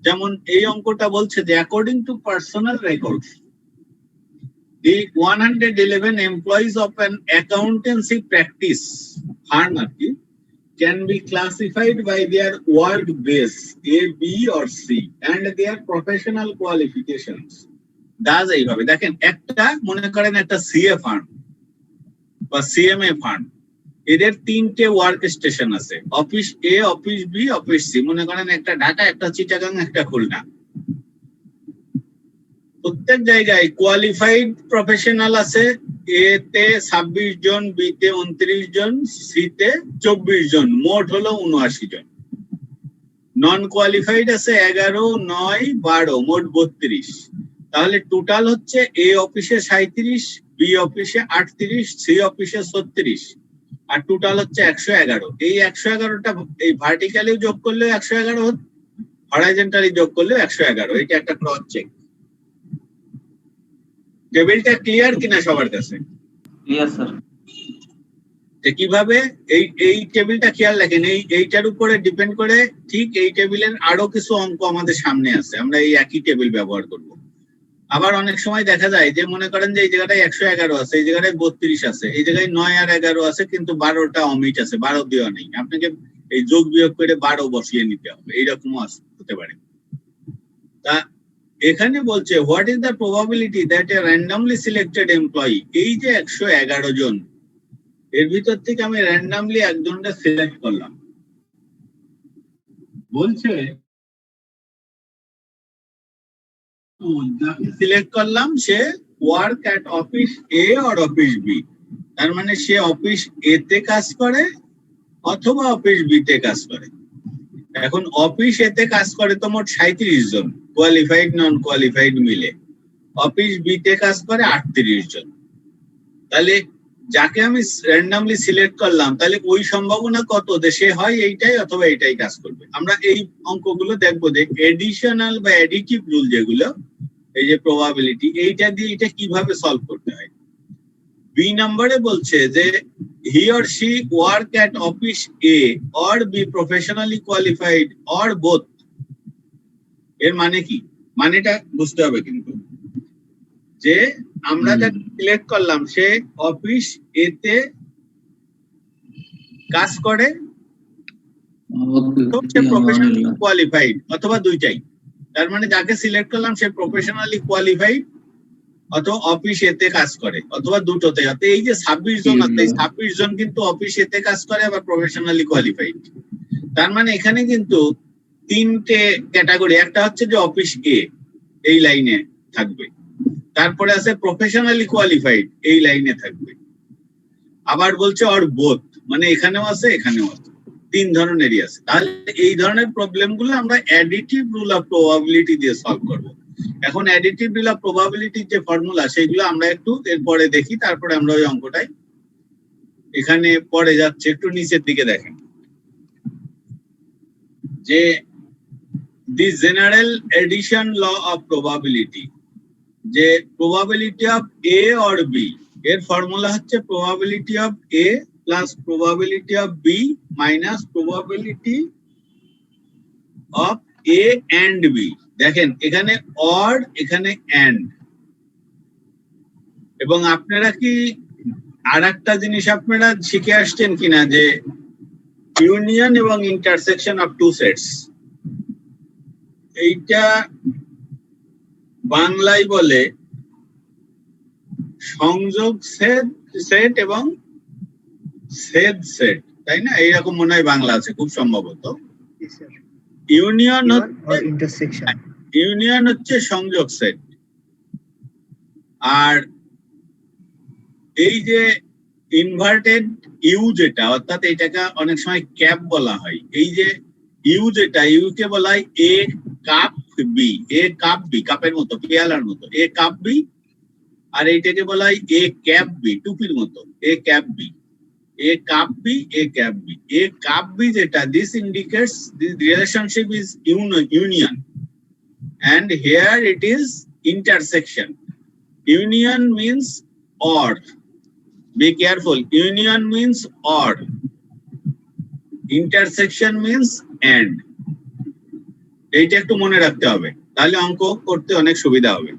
যেমন এই অঙ্কটা বলছে যে according to personal records The 111 employees of an accountancy practice firm can be classified by their work base A, B or C and their professional qualifications. Does এইভাবে দেখেন একটা মনে করেন একটা সিএ ফার্ম বা সিএমএ ফার্ম, এদের তিনটে ওয়ার্ক স্টেশন আছে, অফিস এ, অফিস বি, অফিস সি। মনে করেন একটা ঢাকা, একটা চিটাগাং, একটা খুলনা। প্রত্যেক জায়গায় কোয়ালিফাইড প্রফেশনাল আছে, এ তে 26 জন, বি তে 29 জন, সি তে 24 জন, মোট হলো 79 জন। নন কোয়ালিফাইড আছে 11, 9, 12, মোট 32। তাহলে টোটাল হচ্ছে এ অফিসে 37, বি অফিসে 38, সি অফিসে 36, আর টোটাল হচ্ছে 111। এই 111টা এই ভার্টিক্যালি যোগ করলে 111 হচ্ছে, হরাইজন্টালি যোগ করলে 111। এটা একটা ক্রস চেক। টেবিলটা ক্লিয়ার কিনা সবার কাছে? Clear sir. কিভাবে এই টেবিলটা খেয়াল রাখেন, এইটার উপরে ডিপেন্ড করে ঠিক এই টেবিলের আরো কিছু অঙ্ক আমাদের সামনে আছে, আমরা এই একই টেবিল ব্যবহার করব। আবার অনেক সময় দেখা যায় যে মনে করেন যে এই জায়গাটায় 111 আছে, এই জায়গাটায় 32 আছে, এই জায়গায় 9 আর 11 আছে, কিন্তু 12টা অমিট আছে, 12 দেওয়া নেই। আপনাকে এই যোগ বিয়োগ করে 12 বসিয়ে নিতে হবে, এইরকমও হতে পারে। তা এখানে বলছে what is the probability that a randomly selected employee, এই যে 111 জন, এর ভিতর থেকে আমি র্যান্ডমলি একজনটা সিলেক্ট করলাম। বলছে যাকে সিলেক্ট করলাম সে work at office A or office B, তার মানে সে অফিস এ তে কাজ করে অথবা অফিস বি তে কাজ করে। এখন অফিস এ তে কাজ করে তো মোট 37 জন, কোয়ালিফাইড নন কোয়ালিফাইড মিলে। অফিস বি তে কাজ করে 38 জন। তাহলে যাকে আমি র্যান্ডমলি সিলেক্ট করলাম, তাহলে ওই সম্ভাবনা কত যে সে হয় এইটাই অথবা এইটাই কাজ করবে। আমরা এই অঙ্কগুলো দেখবো যে এডিশনাল বা অ্যাডিটিভ রুল যেগুলো, এই যে প্রবাবিলিটি, এইটা দিয়ে এটা কিভাবে সলভ করতে হয়। বি নম্বরে বলছে যে he or she work at office A or B professionally qualified or both. এর মানে কি? মানেটা বুঝতে হবে কিন্তু, যে আমরা যাকে সিলেক্ট করলাম সে অফিস এ তে কাজ করে, সে প্রফেশনালি কোয়ালিফাইড অথবা দুইটাই। তার মানে যাকে সিলেক্ট করলাম সে প্রফেশনালি কোয়ালিফাইড অথবা অফিস এতে কাজ করে অথবা দুটোতে। এই যে 26 জন আছে, এই 26 জন কিন্তু অফিস এতে কাজ করে আবার প্রফেশনালি কোয়ালিফাইড। তার মানে এখানে কিন্তু তিনটে ক্যাটাগরি, একটা হচ্ছে যে অফিস এ এই লাইনে থাকবে, তারপরে আছে প্রফেশনালি কোয়ালিফাইড এই লাইনে থাকবে, আবার বলছে অর বোথ, মানে এখানেও আছে এখানেও আছে, তিন ধরনেরই আছে। তাহলে এই ধরনের প্রবলেম গুলো আমরা অ্যাডিটিভ রুল অফ প্রবাবিলিটি দিয়ে সলভ করব। এখন অ্যাডিটিভ রুল অফ প্রবাবিলিটির যে ফর্মুলা সেইগুলো আমরা একটু এরপরে দেখি, তারপরে আমরা ওই অঙ্কটাই এখানে পড়ে যাচ্ছে। একটু নিচের দিকে দেখেন যে the general addition law of probability, যে probability of A or B এর ফর্মুলা হচ্ছে probability of A plus probability of B minus probability of A and B. দেখেন এখানে অর, এখানে এন্ড। এবং আপনারা কি আর একটা জিনিস আপনারা শিখে আসছেন কিনা, যে ইউনিয়ন এবং ইন্টারসেকশন অফ টু সেটস, এইটা বাংলায় বলে সংযোগ সেট এবং ছেদ সেট, তাই না? এইরকম মনে হয় বাংলা আছে খুব সম্ভবত। ইউনিয়ন হচ্ছে সংযোগ সেট, আর এই যে ইনভার্টেড ইউ যেটা, অর্থাৎ এইটাকে অনেক সময় ক্যাপ বলা হয়, এই যে ইউ যেটা, ইউ কে বলা হয় এ কাপ বি, এ কাপ বি, কাপের মতো, পেয়ালার মতো, এ কাপ বি। আর এইটাকে বলা হয় এ ক্যাপ বি, টুপির মতো, A cap B, A cup B, A cap B. A cup B যেটা, this indicates this relationship is union and here it is intersection. Union means or, be careful, union means or, intersection means and. এইটা একটু মনে রাখতে হবে, তাহলে অঙ্ক করতে অনেক সুবিধা হবে।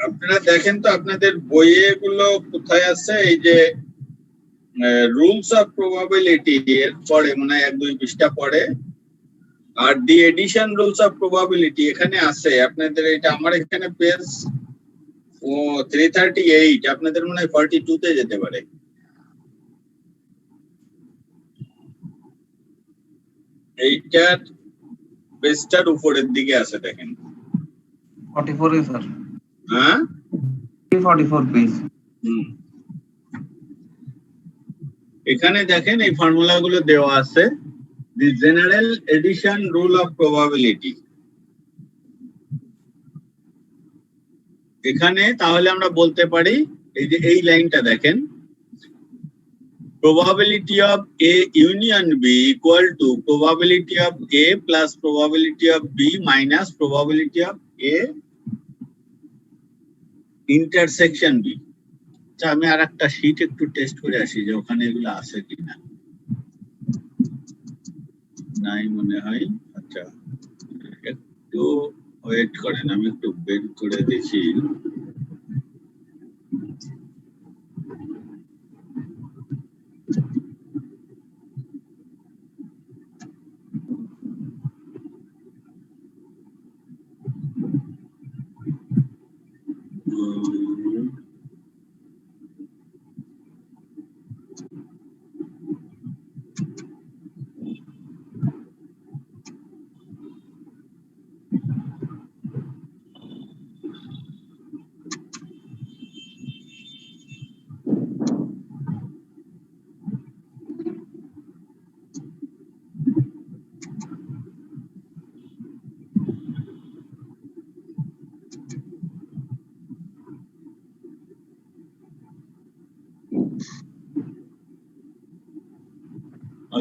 আপনারা দেখেন তো আপনাদের বইয়ে গুলো কোথায় আছে, এই যে রুলস অফ প্রবাবিলিটি এর পরে মনে হয় 1-2 পৃষ্ঠা পড়ে, আর দি এডিশন রুলস অফ প্রবাবিলিটি এখানে আছে আপনাদের। এটা আমার এখানে পেজ 338, আপনাদের মনে হয় 42 তে যেতে পারে। এইটার পেজটার উপরের দিকে আছে দেখেন। 44 এ স্যার, হ্যাঁ 44 পেজ। এখানে দেখেন এই ফর্মুলা গুলো দেওয়া আছে, the general addition rule of probability. এখানে তাহলে আমরা বলতে পারি, এই যে এই লাইনটা দেখেন, probability of A union B equal to probability of A plus probability of B minus probability of A intersection B। আচ্ছা, আমি আর একটা শীট একটু টেস্ট করে আসি যে ওখানে এগুলো আছে কিনা। নাই মনে হয়। আচ্ছা, একটু ওয়েট করেন, আমি একটু বের করে দেখি।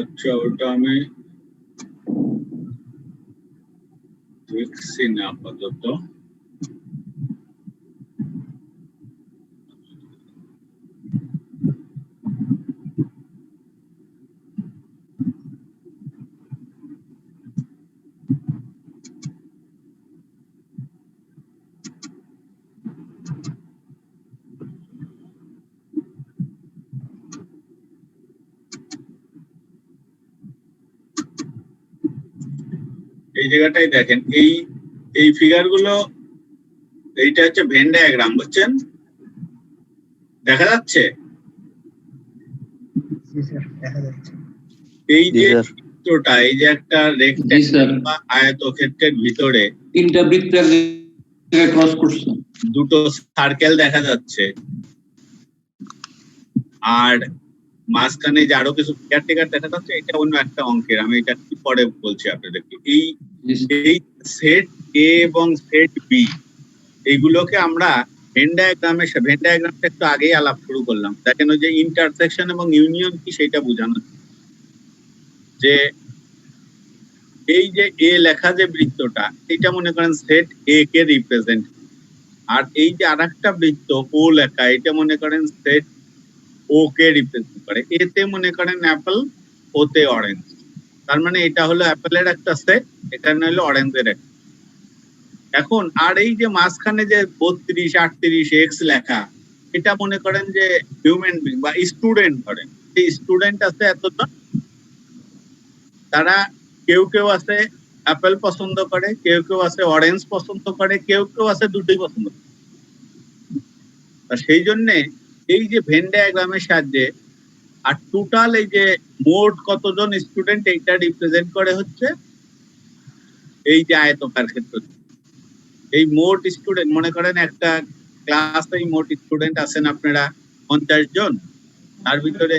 আচ্ছা, ওটা আমি দেখছি না আপাতত। এই জায়গাটাই দেখেন, এই ফিগার গুলো, এইটা হচ্ছে ভেন ডায়াগ্রাম, বুঝছেন? দেখা যাচ্ছে এই যে চিত্রটা, এই যে একটা রেক্ট্যাঙ্গেল বা আয়তক্ষেত্রের ভিতরে তিনটা বৃত্ত ক্রস করছে, দুটো সার্কেল দেখা যাচ্ছে, আর মাঝখানে যে আরো কিছু ফিগার টিগার দেখা যাচ্ছে, এটা অন্য একটা অঙ্কের, আমি এটা কি পরে বলছি আপনাদেরকে। এই সেট এ এবং সেট বি, এইগুলোকে আমরা ভেন ডায়াগ্রামটা একটু আগেই আলাপ শুরু করলাম। দেখেন ওই যে ইন্টারসেকশন এবং ইউনিয়ন কি সেটা বোঝানো, যে এই যে এ লেখা যে বৃত্তটা, এটা মনে করেন সেট এ কে রিপ্রেজেন্ট, আর এই যে আরেকটা বৃত্ত ও লেখা, এটা মনে করেন সেট ও কে রিপ্রেজেন্ট করে। এতে মনে করেন অ্যাপল, ওতে অরেঞ্জ, তার মানে এটা হলো অ্যাপেলের একটা সেট, এখানে হলো অরেঞ্জের একটা। এখন আর এই যে মাঝখানে যে 32, 38 এক্স লেখা, এটা মনে করেন যে হিউম্যান বিং বা স্টুডেন্ট, ধরেন এই স্টুডেন্ট আছে এতজন, তারা কেউ কেউ আছে অ্যাপেল পছন্দ করে, কেউ কেউ আছে অরেঞ্জ পছন্দ করে, কেউ কেউ আছে দুটোই পছন্দ করে। সেই জন্যে এই যে ভেন ডায়াগ্রামের সাহায্যে, আর টোটাল এই যে মোট কতজন স্টুডেন্ট, এইটা রিপ্রেজেন্ট করে হচ্ছে এই যে আয়তকার ক্ষেত্র। এই মোট স্টুডেন্ট, মনে করেন একটা ক্লাসে মোট স্টুডেন্ট আছেন আপনারা 50 জন, তার ভিতরে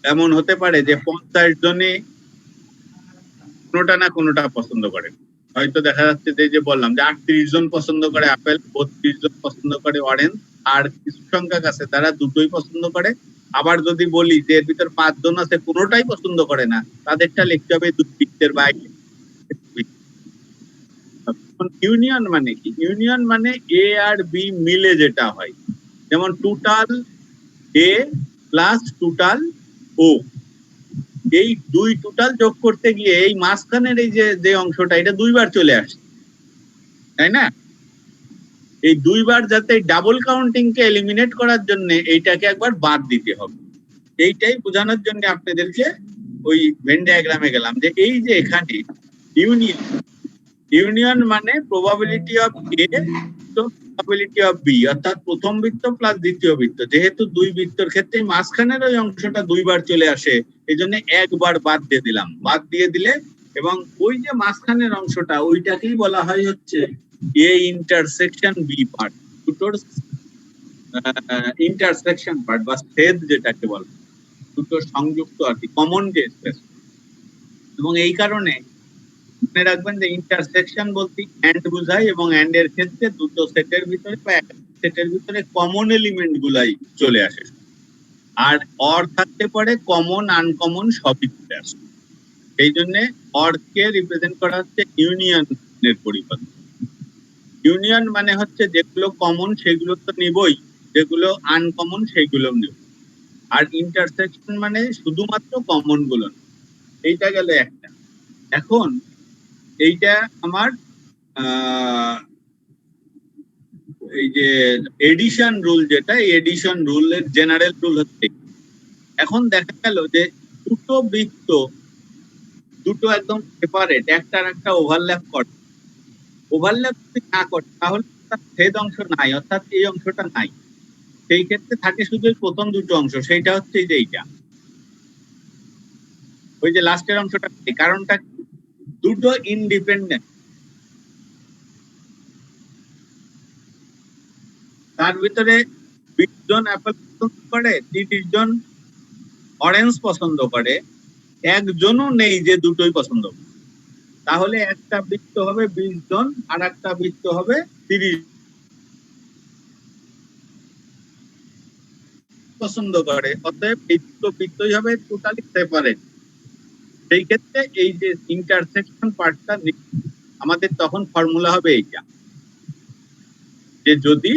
এমন হতে পারে যে 50 জনই কোনোটা না কোনোটা পছন্দ করে। হয়তো দেখা যাচ্ছে যে বললাম যে 38 জন পছন্দ করে আপেল, 32 জন পছন্দ করে অরেঞ্জ, আর কিছু সংখ্যক আছে তারা দুটোই পছন্দ করে। আবার যদি বলি যে এর ভিতর 5 জন আছে কোনোটাই পছন্দ করে না, তাদেরটা লিখতে হবে দুই বৃত্তের বাইরে। ইউনিয়ন মানে কি? ইউনিয়ন মানে এ আর বি মিলে যেটা হয়, যেমন টোটাল এ প্লাস টোটাল ও, এই দুই টোটাল যোগ করতে গিয়ে এই মাঝখানের এই যে অংশটা, এটা দুইবার চলে আসে, তাই না? এই দুইবার যাতে ডাবল কাউন্টিং কে এলিমিনেট করার জন্য এইটাকে একবার বাদ দিতে হবে। এইটাই বোঝানোর জন্য আপনাদেরকে ওই ভেন ডায়াগ্রামে গেলাম যে এই যে এখানে ইউনিয়ন মানে প্রবাবিলিটি অফ এ তো প্রবাবিলিটি অফ বি, অর্থাৎ প্রথম বৃত্ত প্লাস দ্বিতীয় বৃত্ত। যেহেতু দুই বৃত্তর ক্ষেত্রে মাঝখানের ওই অংশটা দুইবার চলে আসে, এই জন্য একবার বাদ দিয়ে দিলাম। বাদ দিয়ে দিলে এবং ওই যে মাঝখানের অংশটা ওইটাকেই বলা হয় হচ্ছে এ ইন্টারসেকশন বি পার্ট, দুটোর ইন্টারসেকশন পার্ট বা ছেদ যেটাকে বলে, দুটো সংযুক্ত আর কি, কমন যে স্পেস। এবং এই কারণে মনে রাখবেন যে ইন্টারসেকশন বলতে অ্যান্ড বোঝায়, এবং অ্যান্ড এর ক্ষেত্রে দুটো সেটের ভিতরে বা এক সেটের ভিতরে কমন এলিমেন্ট গুলাই চলে আসে, আর অর থাকতে পারে কমন আনকমন সবই চলে আসে। সেই জন্য অরকে রিপ্রেজেন্ট করা হচ্ছে ইউনিয়নের পরিবর্তে। ইউনিয়ন মানে হচ্ছে যেগুলো কমন সেগুলো তো নিবই, যেগুলো আনকমন সেগুলো নেব। আর ইন্টারসেকশন মানে শুধুমাত্র কমন গুলো। এইটা গেল একটা। এখন এইটা আমার এই যে এডিশন রুল, যেটা এডিশন রুলের জেনারেল রুল হচ্ছে। এখন দেখা গেল যে দুটো বৃত্ত দুটো একদম সেপারেট, একটার একটা ওভারল্যাপ করে। ওভারল্যাপ যদি না করে তাহলে তার ছেদ অংশ নাই, অর্থাৎ এই অংশটা নাই। সেই ক্ষেত্রে থাকে শুধু প্রথম দুটো অংশ, সেইটা হচ্ছে এই যে এইটা, ওই যে লাস্টের অংশটা। কারণটা দুটো ইন্ডিপেন্ডেন্ট, তার ভিতরে 20 জন অ্যাপেল পছন্দ করে, 30 জন অরেঞ্জ পছন্দ করে, একজনও নেই যে দুটোই পছন্দ করে। তাহলে একটা বৃত্ত হবে 20 জন আর একটা বৃত্ত হবে 30 পছন্দ করে, অতএব এই দুটো বৃত্তই হবে টোটালি সেপারেট। সেই ক্ষেত্রে এই যে ইন্টারসেকশন পার্টটা আমাদের তখন ফর্মুলা হবে এইটা, যে যদি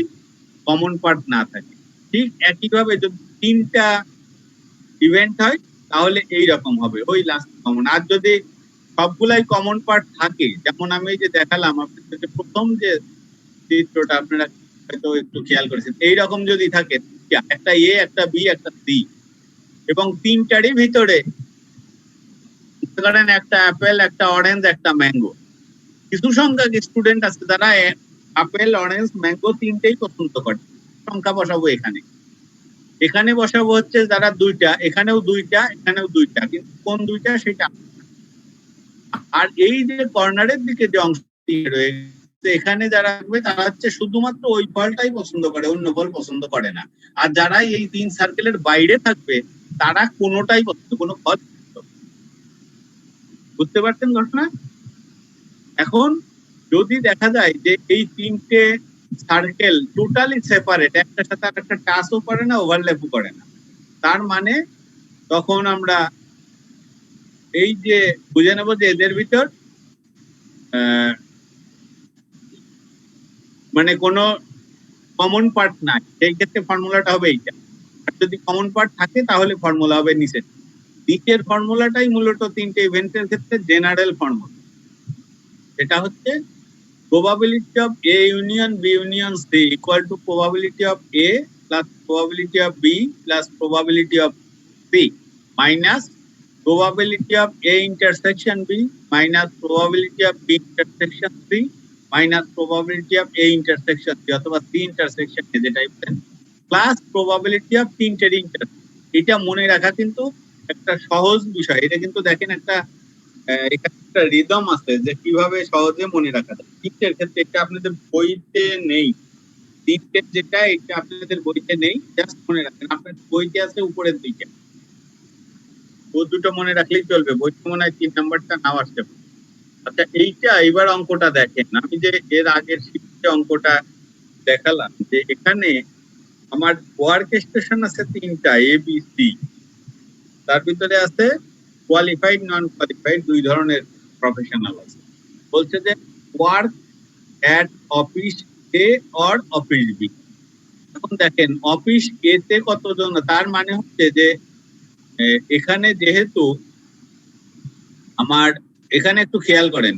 কমন পার্ট না থাকে। ঠিক একইভাবে যদি তিনটা ইভেন্ট হয় তাহলে এই রকম হবে, ওই লাস্ট কমন। আর যদি সবগুলাই কমন পার্ট থাকে, যেমন আমি যে দেখালাম আপনাদের প্রথম যে চিত্রটা, আপনারা হয়তো একটু খেয়াল করেছেন, এইরকম যদি থাকে একটা এ, একটা বি, একটা সি, এবং তিনটারই ভিতরে ধরেন একটা অ্যাপেল, একটা অরেঞ্জ, একটা ম্যাঙ্গো। কিছু সংখ্যক স্টুডেন্ট আছে যারা আপেল, অরেঞ্জ, ম্যাঙ্গো তিনটেই পছন্দ করে, সংখ্যা বসাবো এখানে। এখানে বসাবো হচ্ছে যারা দুইটা, এখানেও দুইটা, এখানেও দুইটা, কিন্তু কোন দুইটা সেটা। আর এই যে কর্নারের দিকে যে অংশটি রয়েছে এখানে যারা থাকবে তারা হচ্ছে শুধুমাত্র ওই ফলটাই পছন্দ করে, অন্য ফল পছন্দ করে না। আর যারা এই তিন সার্কেলের বাইরে থাকবে তারা কোনোটাই পছন্দ, কোনো ফল। বুঝতে পারছেন ঘটনা? এখন যদি দেখা যায় যে এই তিনটে সার্কেল টোটালি সেপারেট, একটার সাথে আর একটা টাচও করে না, ওভারল্যাপও করে না, তার মানে তখন আমরা এই যে বুঝে নেব যে এদের ভিতর মানে কোনো কমন পার্ট নাই। সেই ক্ষেত্রে ফর্মুলাটা হবে এইটা। আর যদি কমন পার্ট থাকে তাহলে ফর্মুলা হবে নিচের। নিচের ফর্মুলাটাই মূলত তিনটে ইভেন্টের ক্ষেত্রে জেনারেল ফর্মুলা। এটা হচ্ছে probability of A union B union C equal to probability of A plus probability of B plus probability of C minus probability of A intersection B minus probability of B intersection C minus probability of A intersection C অথবা C intersection A যেটাই বলেন plus probability of তিনটের intersection। এটা মনে রাখা কিন্তু একটা সহজ বিষয়। এটা কিন্তু দেখেন একটা এখানে একটা রিদম আছে যে কিভাবে সহজে মনে রাখা যায়। তিনটের ক্ষেত্রে এটা আপনাদের বইতে নেই, তিনটের যেটা এটা আপনাদের বইতে নেই, জাস্ট মনে রাখেন। আপনার বইতে আছে উপরের দিকে, ও দুটো মনে রাখলেই চলবে। বইতে মনে হয় 3 নাম্বারটা নাও আসতে পারে। আচ্ছা এইটা এবার অঙ্কটা দেখেন, আমি যে এর আগের শীটে অঙ্কটা দেখালাম যে এখানে আমার ওয়ার্ক স্টেশন আছে তিনটা ABC, তার ভিতরে আছে কোয়ালিফাইড, নন কোয়ালিফাইড, দুই ধরনের প্রফেশনাল আছে। বলছে যে work at office A or office B. এখন দেখেন অফিস এ তে কতজন, তার মানে হচ্ছে যে এখানে যেহেতু আমার এখানে একটু খেয়াল করেন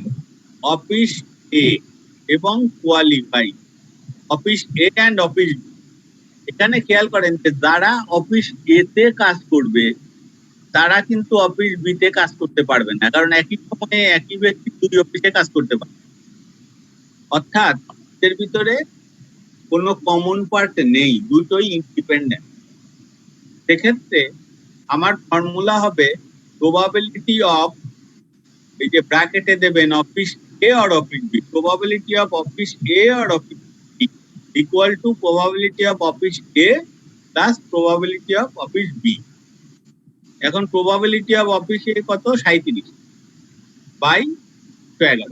অফিস এ এবং qualified, office A and office B. এখানে খেয়াল করেন যে যারা অফিস এ তে কাজ করবে তারা কিন্তু অফিস বি তে কাজ করতে পারবে না, কারণ একই সময়ে একই ব্যক্তি দুই অফিসে কাজ করতে পারবে। অর্থাৎ এর ভিতরে কোনো কমন পার্ট নেই, দুটোই ইন্ডিপেন্ডেন্ট। সেক্ষেত্রে আমার ফর্মুলা হবে প্রবাবিলিটি অফ, এই যে ব্র্যাকেটে দেবেন office A or office B, probability of office A or office B equal to probability of office A plus probability of office B. এখন প্রবাবিলিটি অফ অফিস এ কত? 37 বাই 111,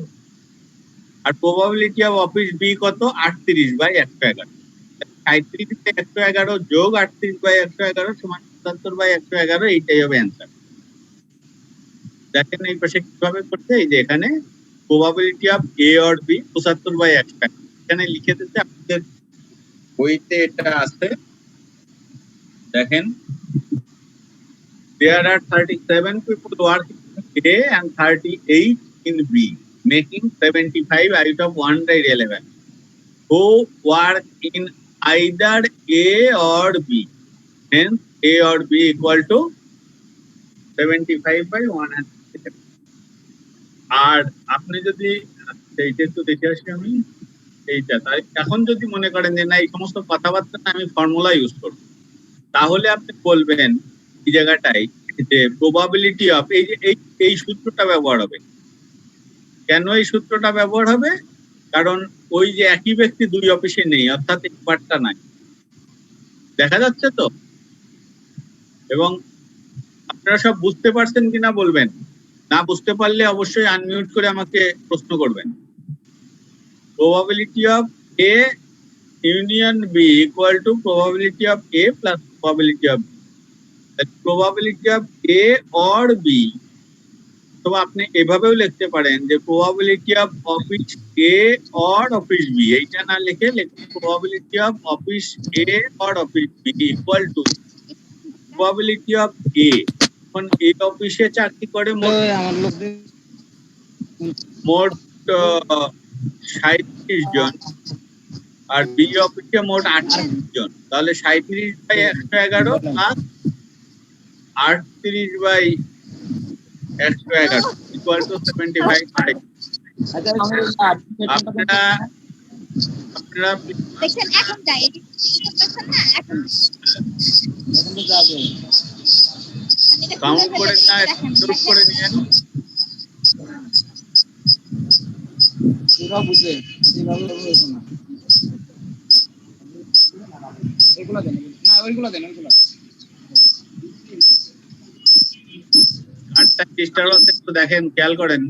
আর প্রবাবিলিটি অফ অফিস বি কত? 38 বাই 111। 37 তে 111 যোগ 38 বাই 111 সমান 77 বাই 111, এইটাই হবে অ্যান্সার। দেখেন এই পাশে কিভাবে করতে, এই যে এখানে probability of A or B 75 by 111 এখানে লিখে দিতে, আপনাদের বইতে এটা আছে। দেখেন there are 37 people working in A and 38 in B, making 75 out of 111 who work in either A or B. Hence A or B equal to 75 by 111. আর আপনি যদি এইটা একটু দেখে আসি আমি, এইটা তাই এখন যদি মনে করেন যে না এই সমস্ত কথাবার্তা না আমি ফর্মুলা ইউজ করব, তাহলে আপনি বলবেন এই জায়গাটায় যে প্রবাবিলিটি অফ, এই যে এই সূত্রটা ব্যবহার হবে। কেন এই সূত্রটা ব্যবহার হবে? কারণ ওই যে একই ব্যক্তি দুই অফিসে নেই, অর্থাৎ এই পার্টটা নাই। দেখা যাচ্ছে তো? এবং আপনারা সব বুঝতে পারছেন কিনা বলবেন, না বুঝতে পারলে অবশ্যই আনমিউট করে আমাকে প্রশ্ন করবেন। Probability of A union B equal to probability of A plus probability of B. Probability of A or B, তো আপনি এভাবেও লিখতে পারেন যে probability of office A or office B, এইটা না লিখে লিখুন probability of office A or office B equal to probability of A. এখন এ অফিসে চাকরি করে মোট 37 জন, আর বি অফিসে মোট 38 জন, তাহলে 37 by 111 plus 38 by 111 equal to 75 by. আপনারা দেখেন এখন যাই এটা করতেছেন না, এখন তো যাবে কাউন্ট করে না, শুরু করে নিয়েন। পুরো বুঝে এইভাবে বলবো না, এগুলো দেন না, ওইগুলো দেন, ওইগুলো আটটা ডিস্টার্ব একটু দেখেন, খেয়াল করেন।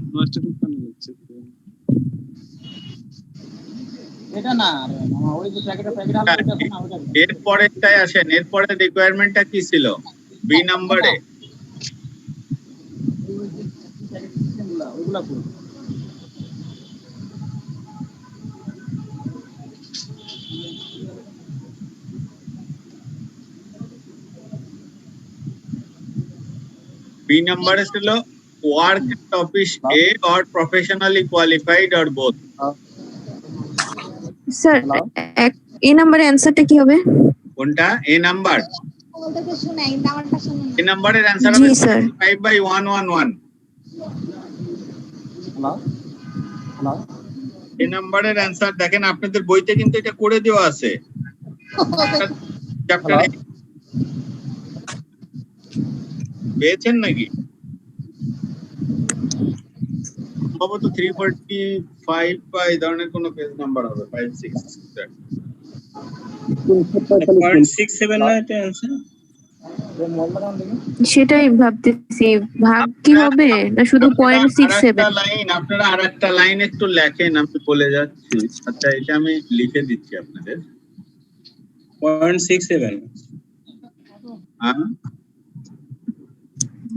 এটা না ওই যে প্যাকেট আছে না, ওটা এরপরেরটাই আসেন, এরপরে রিকোয়ারমেন্টটা কি ছিল বি নাম্বারে? ওইগুলা পুরো বি নাম্বারে ছিল work at office A or professionally qualified or both. Sir এই নাম্বারে অ্যানসারটা কি হবে? কোনটা? এ নাম্বার? বলতে শুনাই আমারটা শুনুন। এ নাম্বারের অ্যানসার জি, হবে স্যার। 5 বাই 111। এ নাম্বারের অ্যানসার দেখেন আপনাদের বইতে কিন্তু এটা করে দেওয়া আছে চ্যাপ্টারে, পেয়েছেন নাকি? সম্ভবত 345 বা এই ধরনের কোনো পেজ নাম্বার হবে, 56 0.67 না এটা आंसर? সেটাই ভাবতেছি, ভাগ কি হবে না শুধু 0.67? আপনারা আরেকটা লাইন একটু লেখেন, আমি বলে যাচ্ছি। আচ্ছা এটা আমি লিখে দিচ্ছি আপনাদের। 0.67 হ্যাঁ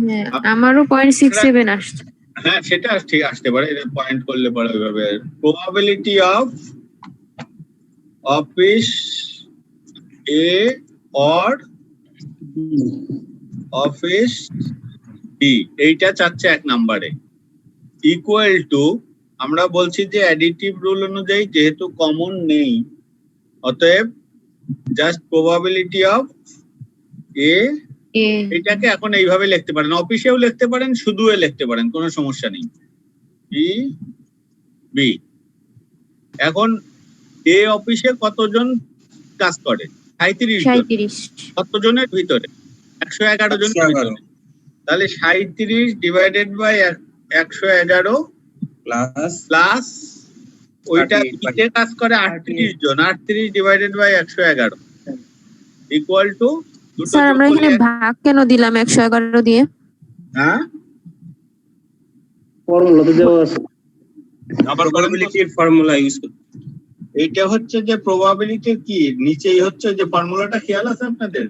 হ্যাঁ, আমারও 0.67 আসছে। হ্যাঁ সেটা ঠিক আসতে পারে, এটা পয়েন্ট করলে পরে ওইভাবে। Probability of office A or office B, এইটা চাচ্ছে 1 নম্বরে, ইকুয়াল টু আমরা বলছি যে অ্যাডিটিভ রুল অনুযায়ী যেহেতু কমন নেই অতএব জাস্ট প্রবাবিলিটি অফ এ, এ এটাকে এখন এইভাবে লিখতে পারেন, অফিসেও লিখতে পারেন, শুধুও লিখতে পারেন, কোনো সমস্যা নেই। B B. এখন এ অফিসে কতজন কাজ করে? 37 জন। 37 কতজনের ভিতরে? 111 জনের ভিতরে। তাহলে 37 ডিভাইডেড বাই 111 প্লাস ওইটা বিতে কাজ করে 38 জন, 38 ডিভাইডেড বাই 111 ইকুয়াল টু দুটো স্যার আমরা যোগ এখানে করলে ভাগ কেন দিলাম 111 দিয়ে? হ্যাঁ ফর্মুলা তো দেওয়া আছে, আবার প্রবাবিলিটির ফর্মুলা ইউজ করতে। এইটা হচ্ছে যে প্রবাবিলিটির কি নিচেই হচ্ছে যে ফর্মুলাটা খেয়াল আছে আপনাদের,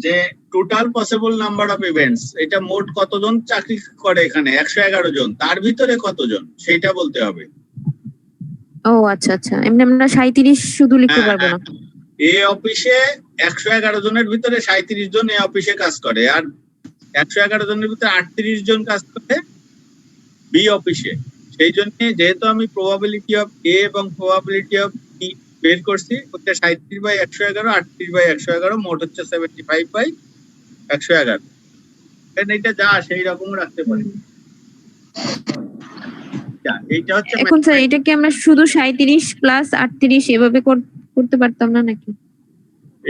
যে total possible number of events, এটা মোট কতজন চাকরি করে এখানে? 111 জন, তার ভিতরে কতজন সেটা বলতে হবে। ও আচ্ছা আচ্ছা, এমনি আমরা 37 শুধু লিখতে হ্যাঁ, পারবো না। এই অফিসে 111 জনের ভিতরে 37 জন এই অফিসে কাজ করে, আর 111 জনের ভিতরে 38 জন কাজ করে বি অফিসে। সেই জন্য যেহেতু আমি প্রবাবিলিটি অফ এ এবং প্রবাবিলিটি অফ বি বের করছি, ওটা 37 বাই 111, 38 বাই 111, মোট হচ্ছে 75 বাই 111। এটা যা সেই রকম রাখতে পারি। এইটা হচ্ছে এখন স্যার এটা কি আমরা শুধু 37 প্লাস 38 এভাবে করতে পারতাম না নাকি?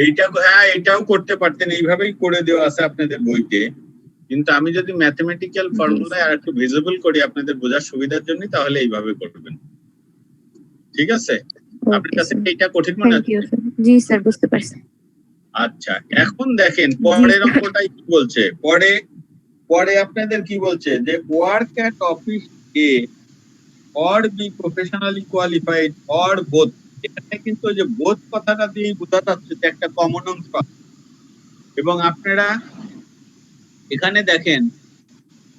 এইটা, হ্যাঁ এটাও করতে পারতেন, এইভাবেই করে দেওয়া আছে আপনাদের বইতে, কিন্তু আমি যদি ম্যাথমেটিক্যাল ফর্মুলায় আর একটু ভিজিবল করি আপনাদের বোঝার সুবিধার জন্য, তাহলে এইভাবে করবেন। ঠিক আছে? আপনার কাছে এইটা কঠিন মনে থ্যাংক হচ্ছে? You sir. জি স্যার বুঝতে পারছি। আচ্ছা, এখন দেখেন পরের অঙ্কটাই কি বলছে। পরে আপনাদের কি বলছে, যে work at office A or B professionally qualified or both. এখানে কিন্তু যে বোথ কথাটা দিয়ে বোঝা যাচ্ছে যে একটা কমন অংশ, এবং আপনারা এখানে দেখেন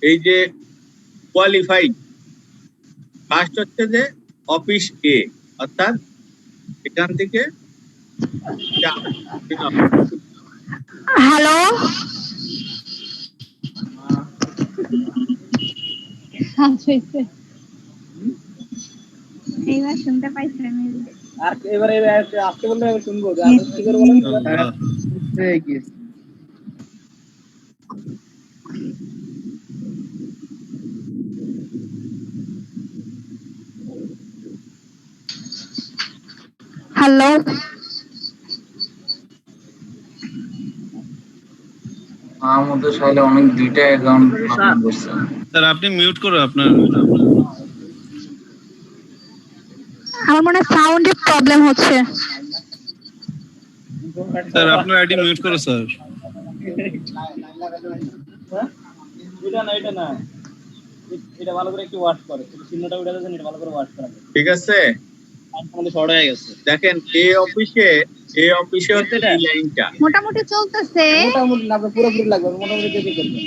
এই যে কোয়ালিফাইড, ফার্স্ট হচ্ছে যে অফিস এ, অর্থাৎ এখান থেকে হ্যালো, এইবার শুনতে পাইছেন? আর এবারে আজকে বলতে শুনবো, কি করে বলেন? হ্যালো, আমার মধ্যে সাইলে অনেক দুইটা অ্যাকাউন্ট লগ করছে। স্যার আপনি মিউট করো আপনার। আমার মনে হয় সাউন্ডের প্রবলেম হচ্ছে। স্যার আপনার আইডি মিউট করো স্যার। এটা না, এটা না, এটা ভালো করে একটু ওয়াচ করে, চিহ্নটা উঠে যাচ্ছে, এটা ভালো করে ওয়াচ করা। ঠিক আছে? আমাদের শর্ট হয়ে গেছে। দেখেন এ অফিসে হচ্ছে এই লাইনটা মোটামুটি চলতেছে, মোটামুটি না, পুরোপুরি লাগবে, মোটামুটি দেখে করবেন।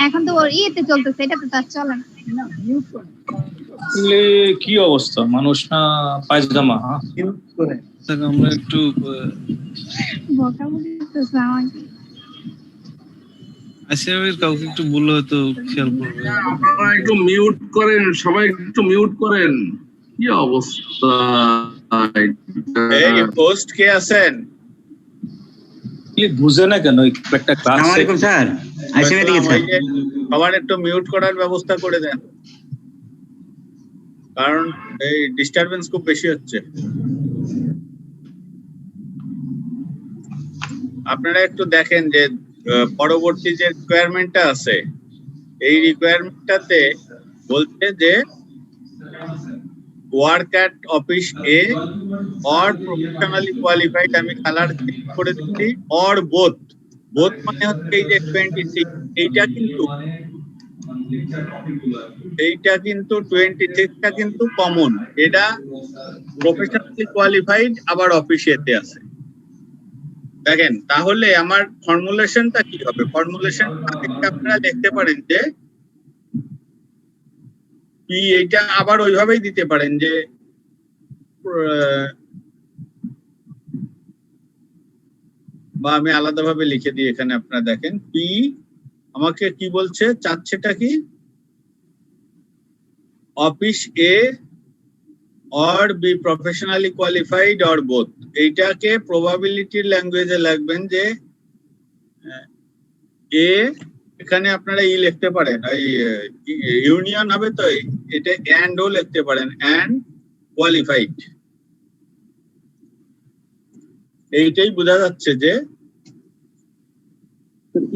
এখন তো ওর ইয়েতে চলতেছে, এটা তো তার চলে না। কি অবস্থা, মানুষ না পায়জামা? স্যার আমরা একটু মোটামুটি চলতেছে আমাকে। আসিয়ামের কাউকে একটু বললে হয়তো খেয়াল করবে। আপনারা একটু মিউট করেন, সবাই একটু মিউট করেন। কি অবস্থা? এই পোস্ট কে আছেন? বুঝে না কেন একটা ক্লাস? স্যার, সবার একটু মিউট করার ব্যবস্থা করে দেন, কারণ এই ডিস্টারবেন্স খুব বেশি হচ্ছে। আপনারা একটু দেখেন যে পরবর্তী যে রিকোয়ারমেন্টটা আছে, এই রিকোয়ারমেন্টটাতে বলছে যে work at office A or professionally qualified, আমি কালার চেঞ্জ করে দিচ্ছি, অর বোথ। বোথ মানে হচ্ছে এই যে 26, এইটা কিন্তু 26টা কিন্তু কমন, এটা প্রফেশনালি কোয়ালিফাইড আবার অফিসেতে আছে। দেখেন তাহলে আমার ফর্মুলেশনটা কি হবে? ফর্মুলেশনটা আপনারা দেখতে পারেন যে কি, এইটা আবার ওইভাবেই দিতে পারেন যে বা আমি আলাদাভাবে লিখে দিই এখানে, আপনারা দেখেন পি আমাকে কি বলছে, চাচ্ছেটা কি, office A or be professionally qualified or both. এইটাকে probability ল্যাঙ্গুয়েজে লিখবেন যে এ এখানে আপনারা ই লিখতে পারেন, এই ইউনিয়ন হবে তো এটা and ও লিখতে পারেন, and qualified। এইটাই বোঝা যাচ্ছে যে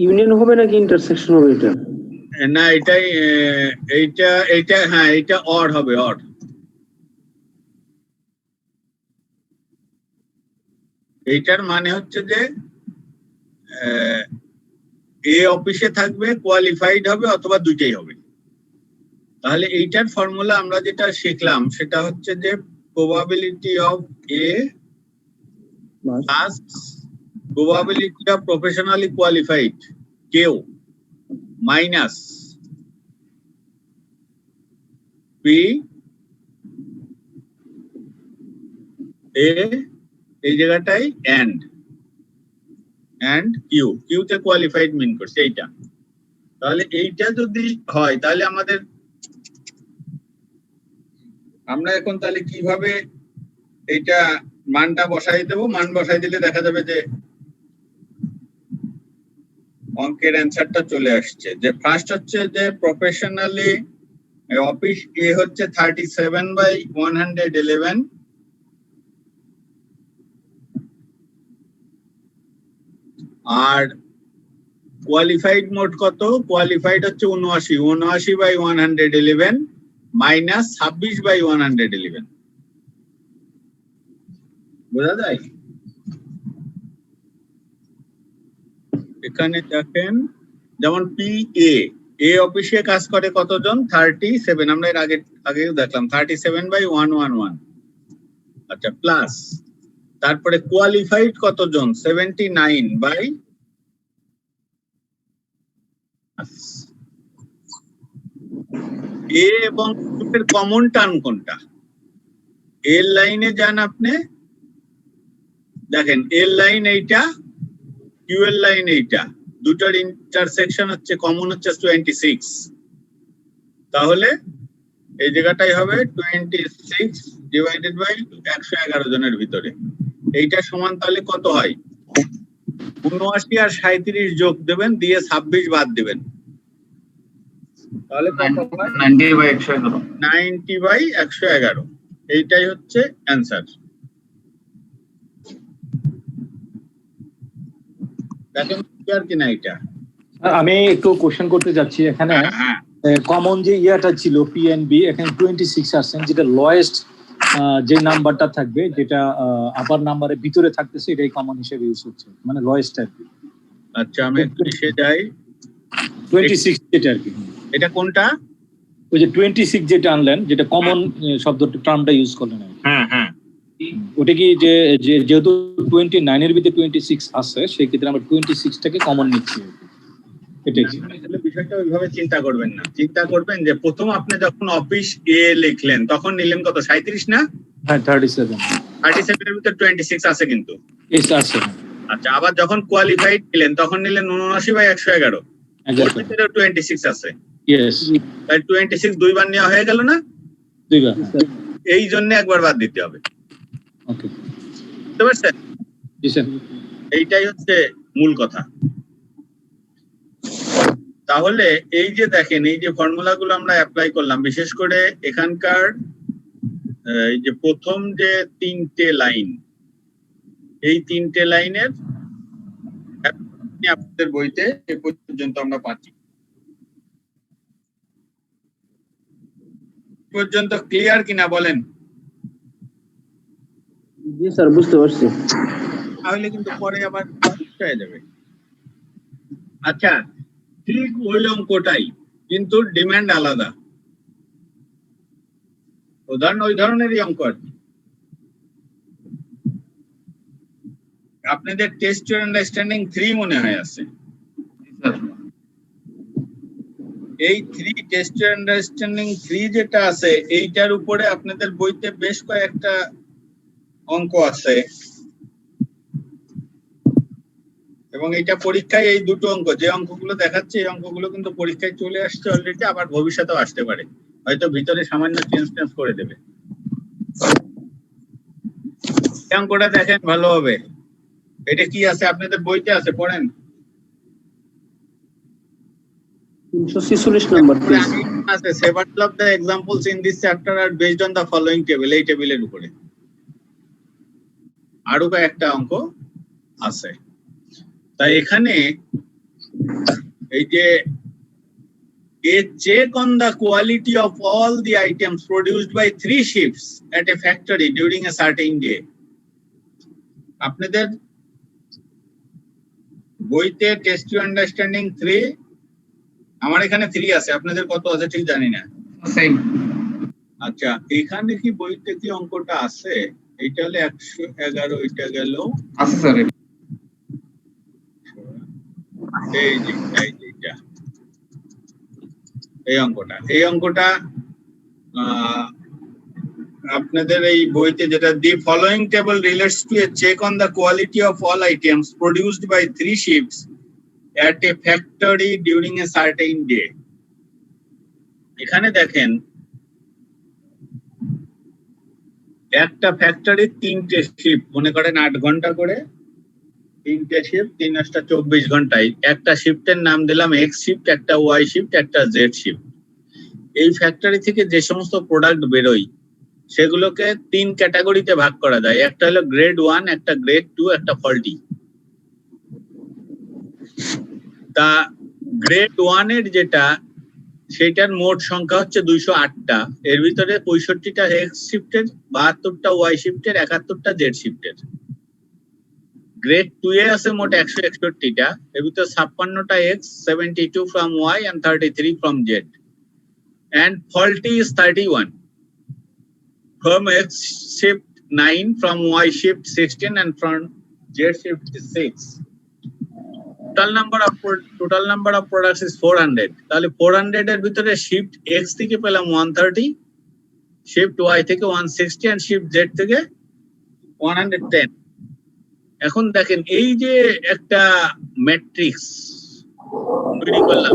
ইউনিয়ন হবে নাকি ইন্টারসেকশন হবে এটা? না এটাই এইটা হ্যাঁ এটা অর হবে, অর। এইটার মানে হচ্ছে যে এ অফিসে থাকবে, কোয়ালিফাইড হবে অথবা দুইটাই হবে। তাহলে এইটার ফর্মুলা আমরা যেটা শিখলাম সেটা হচ্ছে যে probability of A plus probability of professionally qualified কেউ মাইনাস পি এ, এই জায়গাটাই and কিউ তে কোয়ালিফাইড মিন করছে এইটা। তাহলে এইটা যদি হয় তাহলে আমরা এখন তাহলে কিভাবে এইটা মানটা বসাই দেবো? মান বসাই দিলে দেখা যাবে যে অঙ্কের অ্যান্সারটা চলে আসছে। যে ফার্স্ট হচ্ছে যে প্রফেশনালি অফিস এ হচ্ছে 37/111, আর কোয়ালিফাইড মোড কত? কোয়ালিফাইড হচ্ছে 79/111 মাইনাস 26/111। বোঝা যায়? এখানে দেখেন যেমন পি এ অফিসে কাজ করে কতজন? 37, আমরা এর আগেও দেখলাম 37/111। আচ্ছা, প্লাস তারপরে কোয়ালিফাইড কতজন? 79 এ এবং কমন টার্ম কোনটা? এর লাইনে যান আপনি, দেখেন এর লাইন এইটা, কিউ এর লাইন এইটা, দুটার ইন্টারসেকশন হচ্ছে কমন হচ্ছে 26। তাহলে এই জায়গাটাই হবে 26 ডিভাইডেড বাই 111 জনের ভিতরে। এইটা সমান তাহলে কত হয়? 79 আর 37 যোগ দেবেন, দিয়ে 26 বাদ দিবেন, তাহলে কত হয়? 90/111। এইটাই হচ্ছে অ্যান্সার। দেখেন ক্লিয়ার কিনা এটা? আমি একটু কোশ্চেন করতে যাচ্ছি এখানে। কমন যে ইয়াটা ছিল পিএনবি, এখানে 26 আসছেন, যেটা লোয়েস্ট যে নাম্বারটা থাকবে, যেটা আপার নাম্বারের ভিতরে থাকতেছে, এটাই কমন হিসেবে ইউজ হচ্ছে, মানে লোয়েস্ট আর কি। আচ্ছা, আমি একটু এসে যাই। 26 যেটা আর কি, এটা কোনটা? ওই যে 26 যেটা আনলেন, যেটা কমন শব্দটা টার্মটা ইউজ করলেন। হ্যাঁ হ্যাঁ, ওটা কি যে যেহেতু 29 এর ভিতরে 26 আছে, সেই ক্ষেত্রে আমরা 26টাকে কমন নিচ্ছি। এটাই বিষয়টা ওইভাবে চিন্তা করবেন না, চিন্তা করবেন যে প্রথম আপনি যখন অফিস এ লিখলেন তখন নিলেন কত? 37 না? হ্যাঁ, 37 এর ভিতরে 26 আছে কিন্তু। আছে। আচ্ছা, আবার যখন কোয়ালিফাইড নিলেন তখন নিলেন 79/111, এর ভিতরে 26 আছে। ইয়েস, তাই 26 দুইবার নেওয়া হয়ে গেল না? দুইবার। এই জন্য একবার বাদ দিতে হবে। ওকে, বুঝতে পারছেন? জি স্যার। এইটাই হচ্ছে মূল কথা। তাহলে এই যে দেখেন, এই যে ফর্মুলাগুলো আমরা অ্যাপ্লাই করলাম, বিশেষ করে এখানকার এই যে প্রথম যে 3টে লাইন, এই 3টে লাইনের আপনাদের বইতে এ পর্যন্ত আমরা পাচ্ছি। পর্যন্ত ক্লিয়ার কিনা বলেন? জি স্যার, বুঝতে পারছি। তাহলে কিন্তু পরে আবার হয়ে যাবে। আচ্ছা, ঠিক ওই অঙ্কটাই, কিন্তু ডিমান্ড আলাদা। উদাহরণ ওই ধরনেরই অঙ্ক আর কি। আপনাদের টেস্ট টু আন্ডারস্ট্যান্ডিং 3 মনে হয় আছে। এই 3 টেস্ট টু আন্ডারস্ট্যান্ডিং 3 যেটা আছে, এইটার উপরে আপনাদের বইতে বেশ কয়েকটা অঙ্ক আছে, এবং এটা পরীক্ষায় এই দুটো অঙ্ক, যে অঙ্কগুলো দেখাচ্ছে এই অঙ্কগুলো কিন্তু পরীক্ষায় চলে আসছে অলরেডি, আবার ভবিষ্যতেও আসতে পারে, হয়তো ভিতরে সামান্য চেঞ্জ করে দেবে। এই অঙ্কটা দেখেন ভালো হবে। এটা কি আছে আপনাদের বইতে আছে, পড়েন। 346 নাম্বার প্লিজ। আছে several of the examples in this chapter are based on the following table, এই টেবিলের উপরে আরো একটা অঙ্ক আছে। তাই এখানে এই যে a check on the quality of all the items produced by 3 shifts at a factory during a certain day. আপনাদের বইতে টেস্ট টু আন্ডারস্ট্যান্ডিং 3, আমার এখানে 3 আছে, আপনাদের কত আছে ঠিক জানি না। সেম। আচ্ছা, এখানে কি বইতে কি অঙ্কটা আছে? এটা হলো 111, এটা গেল আছে স্যার। এই যে এইটা, এই অঙ্কটা আপনাদের এই বইতে যেটা the following table relates to a check on the quality of all items produced by 3 shifts at a factory during a certain day. এখানে দেখেন একটা ফ্যাক্টরির 3টে শিফট, মনে করেন 8 ঘন্টা করে, 3টে শিফট, 3 × 24 ঘন্টায়। একটা শিফটের নাম দিলাম এক্স শিফট, একটা ওয়াই শিফট, একটা জেড শিফট। এই ফ্যাক্টরি থেকে যে সমস্ত প্রোডাক্ট বেরোয় সেগুলোকে 3 ক্যাটাগরিতে ভাগ করা যায়। একটা হলো গ্রেড 1, একটা গ্রেড 2, একটা ফল্টি। তা গ্রেড 1 এর যেটা, সেটার মোট সংখ্যা হচ্ছে 208টা। এর ভিতরে 65টা এক্স শিফটের, 72টা ওয়াই শিফটের, 71টা জেড শিফটের। গ্রেড 2 এ আছে মোট 161টা, এর ভিতরে 56টা x, 72 from Y and 33 from Z. And faulty is 31. From X shift 9, from Y shift 16 and from Z shift 6. Total number of products is 400. তাহলে 400 এর ভিতরে শিফট X থেকে পেলাম 130, শিফট Y থেকে 160 and শিফট Z থেকে 110। এখন দেখেন এই যে একটা ম্যাট্রিক্স তৈরি করলাম,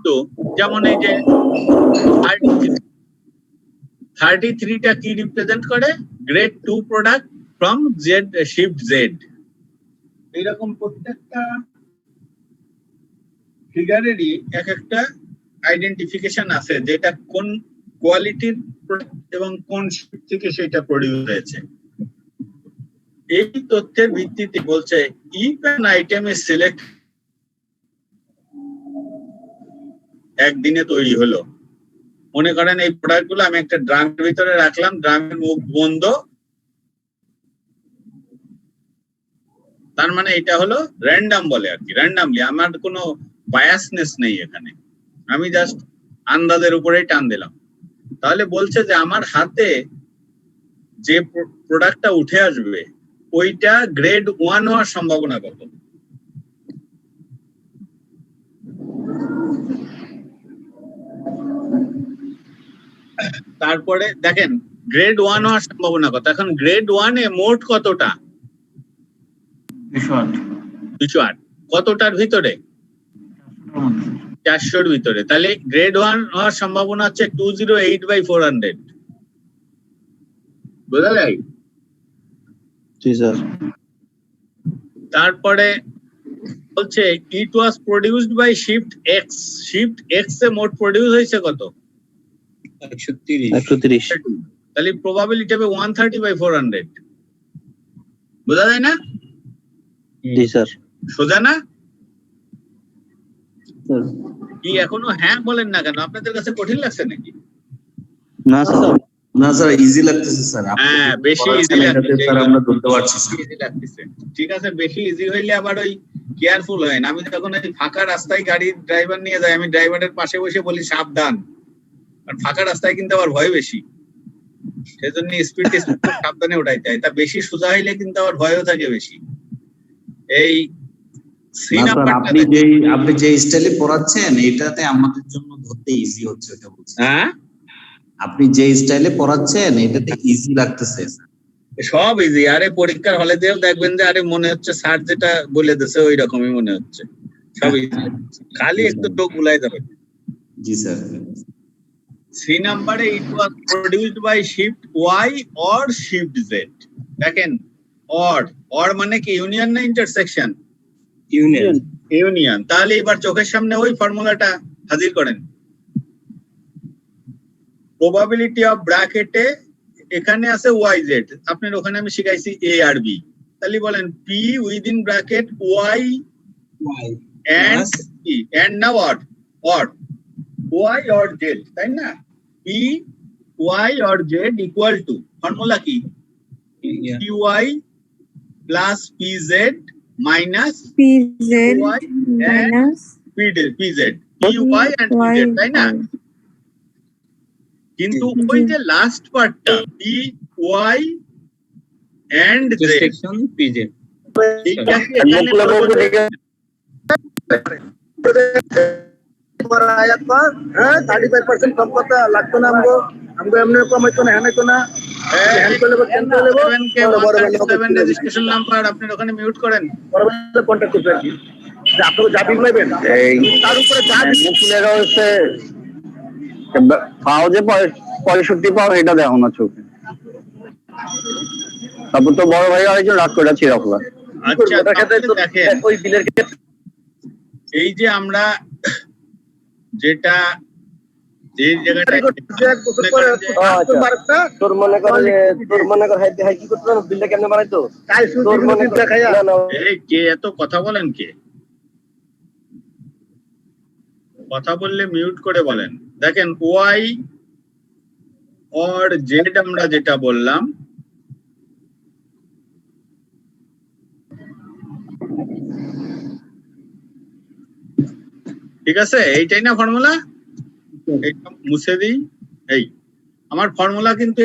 তো যেমন এই যে 33টা কি রিপ্রেজেন্ট করে? Grade 2 product from Z shift Z. এইরকম প্রত্যেকটা ফিগারেরই এক একটা আইডেন্টিফিকেশন আছে, যেটা কোন কোয়ালিটির এবং কোন শিফট থেকে সেটা প্রডিউস হয়েছে। এই তথ্যের ভিত্তিতে বলছে if an item is select, একদিনে তৈরি হলো, মনে করেন এই প্রোডাক্টগুলো আমি একটা ড্রামের ভিতরে রাখলাম, ড্রামের মুখ বন্ধ, তার মানে এটা হলো র্যান্ডম বলে আর কি, র্যান্ডমলি, আমার কোনো বায়াসনেস নেই এখানে, আমি জাস্ট আন্দাজের উপরেই টান দিলাম। তাহলে বলছে যে আমার হাতে যে প্রোডাক্টটা উঠে আসবে ওইটা গ্রেড 1 হওয়ার সম্ভাবনা কত? তারপরে দেখেন গ্রেড 1 হওয়ার সম্ভাবনা কত। এখন গ্রেড 1 এ মোট কতটা? 208। কতটার ভিতরে? 400-র ভিতরে। তাহলে গ্রেড 1 হওয়ার সম্ভাবনা হচ্ছে 208/400। বোঝা যায়? জি স্যার। তারপরে বলছে it was produced by shift X. Shift X এ মোট প্রডিউস হয়েছে কত? 130। তাহলে প্রবাবিলিটি হবে 130/400। বোঝা যায় না? জি স্যার। সোজা না? স্যার কি এখনো হ্যাঁ বলেন না কেন? আপনাদের কাছে কঠিন লাগছে নাকি? না স্যার, না স্যার, ইজি লাগতেছে স্যার। হ্যাঁ, বেশি ইজি লাগতেছে স্যার, আমরা ধরতে পারছি ইজি লাগতেছে। ঠিক আছে, বেশি ইজি হইলে আবার ওই কেয়ারফুল হয় না। আমি যখন এই ফাঁকা রাস্তায় গাড়ির ড্রাইভার নিয়ে যাই, আমি ড্রাইভারের পাশে বসে বলি সাবধান, আর ফাঁকা রাস্তায় কিন্তু আবার ভয় বেশি, সেজন্য স্পিড সাবধানে উঠাইতে হয়। তা বেশি সোজা হইলে কিন্তু আবার ভয়ও থাকে বেশি। এই আপনি যে স্টাইলে পড়াচ্ছেন এটাতে আমাদের জন্য ধরতে ইজি হচ্ছে, এটা বলছেন? হ্যাঁ, আপনি যে স্টাইলে পড়াচ্ছেন এটাতে ইজি লাগতেছে সব ইজি। আরে পরীক্ষার হলে দিয়েও দেখবেন যে আরে মনে হচ্ছে স্যার যেটা বলে দিয়েছে ওই রকমই মনে হচ্ছে, সব ইজি, খালি একটু চোখ বুলাই যাবে। জি স্যার। 3 নম্বরে it was produced by shift Y or shift Z. দেখেন অড মানে কি ইউনিয়ন না ইন্টারসেকশন? ইউনিয়ন। ইউনিয়ন। তাহলে এবার চোখের সামনে ওই ফর্মুলাটা হাজির করেন। প্রবাবিলিটি অফ ব্র্যাকেটে এখানে আছে ওয়াই জেড, আপনার ওখানে আমি শিখাইছি এ আর বি। তাহলে বলেন P within bracket Y and না অড ওয়াই অর জেড, তাই না? P Y or Z equal to formula কি? P Y plus P Z minus PZ Y minus P Z, P Y and P Z, তাই না? কিন্তু ওই যে লাস্ট পার্টটা P Y and Z, P Z. এইটা কি এখানে आयात पर 35% कम करता लगता ना हमको एमने को मैं तो नहीं तो ना রেজিস্ট্রেশন নাম্বার আপনার ওখানে মিউট করেন। কন্টাক্ট করতে আর কি আপনাকে যাবি নেবেন তার উপরে যা লেখা হচ্ছে পাও যে 65 পাও এটা দেখো না চোখে। তারপর তো বড় ভাই আরেকজন রাগ করে ছিল আপনার। আচ্ছা দেখেন ওই বিলের এই যে আমরা যেটা যে জায়গাটা তোর মনে কর হাই কি করতে বিলটা কেমনে বানাইতো তোর মনে কর এই কে এত কথা বলেন, কে কথা বললে মিউট করে বলেন। দেখেন ওয়াই অর জেড আমরা যেটা বললাম ঠিক আছে, এইটাই না ফর্মুলা? এইটা মুছে দিই। এই আমার ফর্মুলা কিন্তু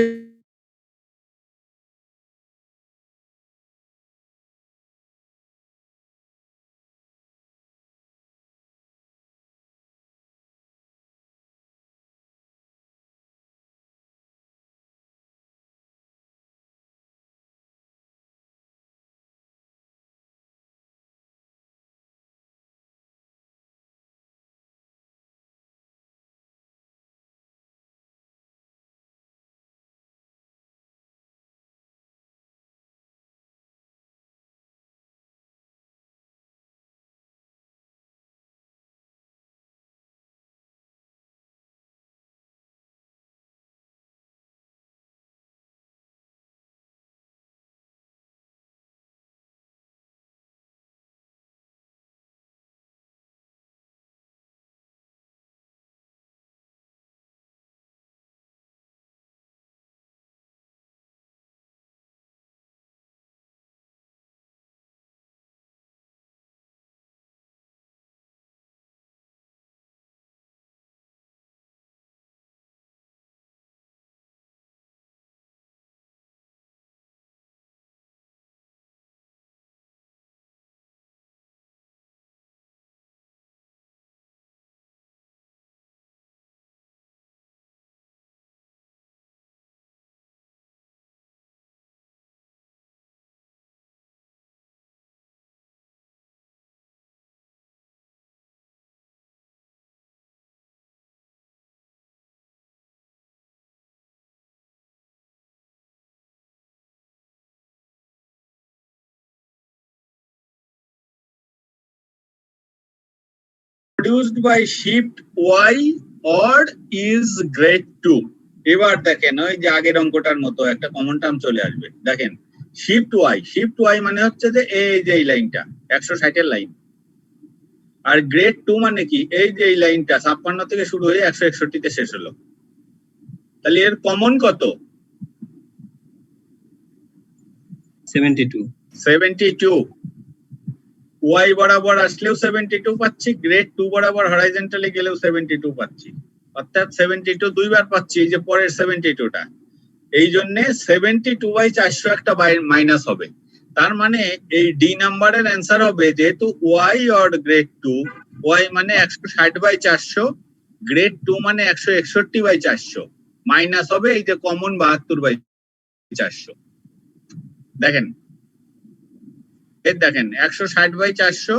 produced by shift y or is great 2। এবার দেখেন ওই যে আগের অঙ্কটার মতো একটা কমন টার্ম চলে আসবে। দেখেন শিফট ওয়াই মানে হচ্ছে যে এই যে এই লাইনটা 160 এর লাইন, আর গ্রেড 2 মানে কি এই যে এই লাইনটা 56 থেকে শুরু হয়ে 161 তে শেষ হলো। তাহলে এর কমন কত? 72। ওয়াই বরাবর আসলেও 72 পাচ্ছি, গ্রেড 2 বরাবর হরাইজন্টালি গেলেও 72 পাচ্ছি, অর্থাৎ 72 দুইবার পাচ্ছি এই যে পরের 72টা। এই জন্য 72/400 একটা মাইনাস হবে। তার মানে এই ডি নাম্বারের অ্যান্সার হবে, যেহেতু ওয়াই অর গ্রেড 2, ওয়াই মানে 160/400, গ্রেড 2 মানে 161/400, মাইনাস হবে এই যে কমন 72/400। দেখেন দেখেন 160/400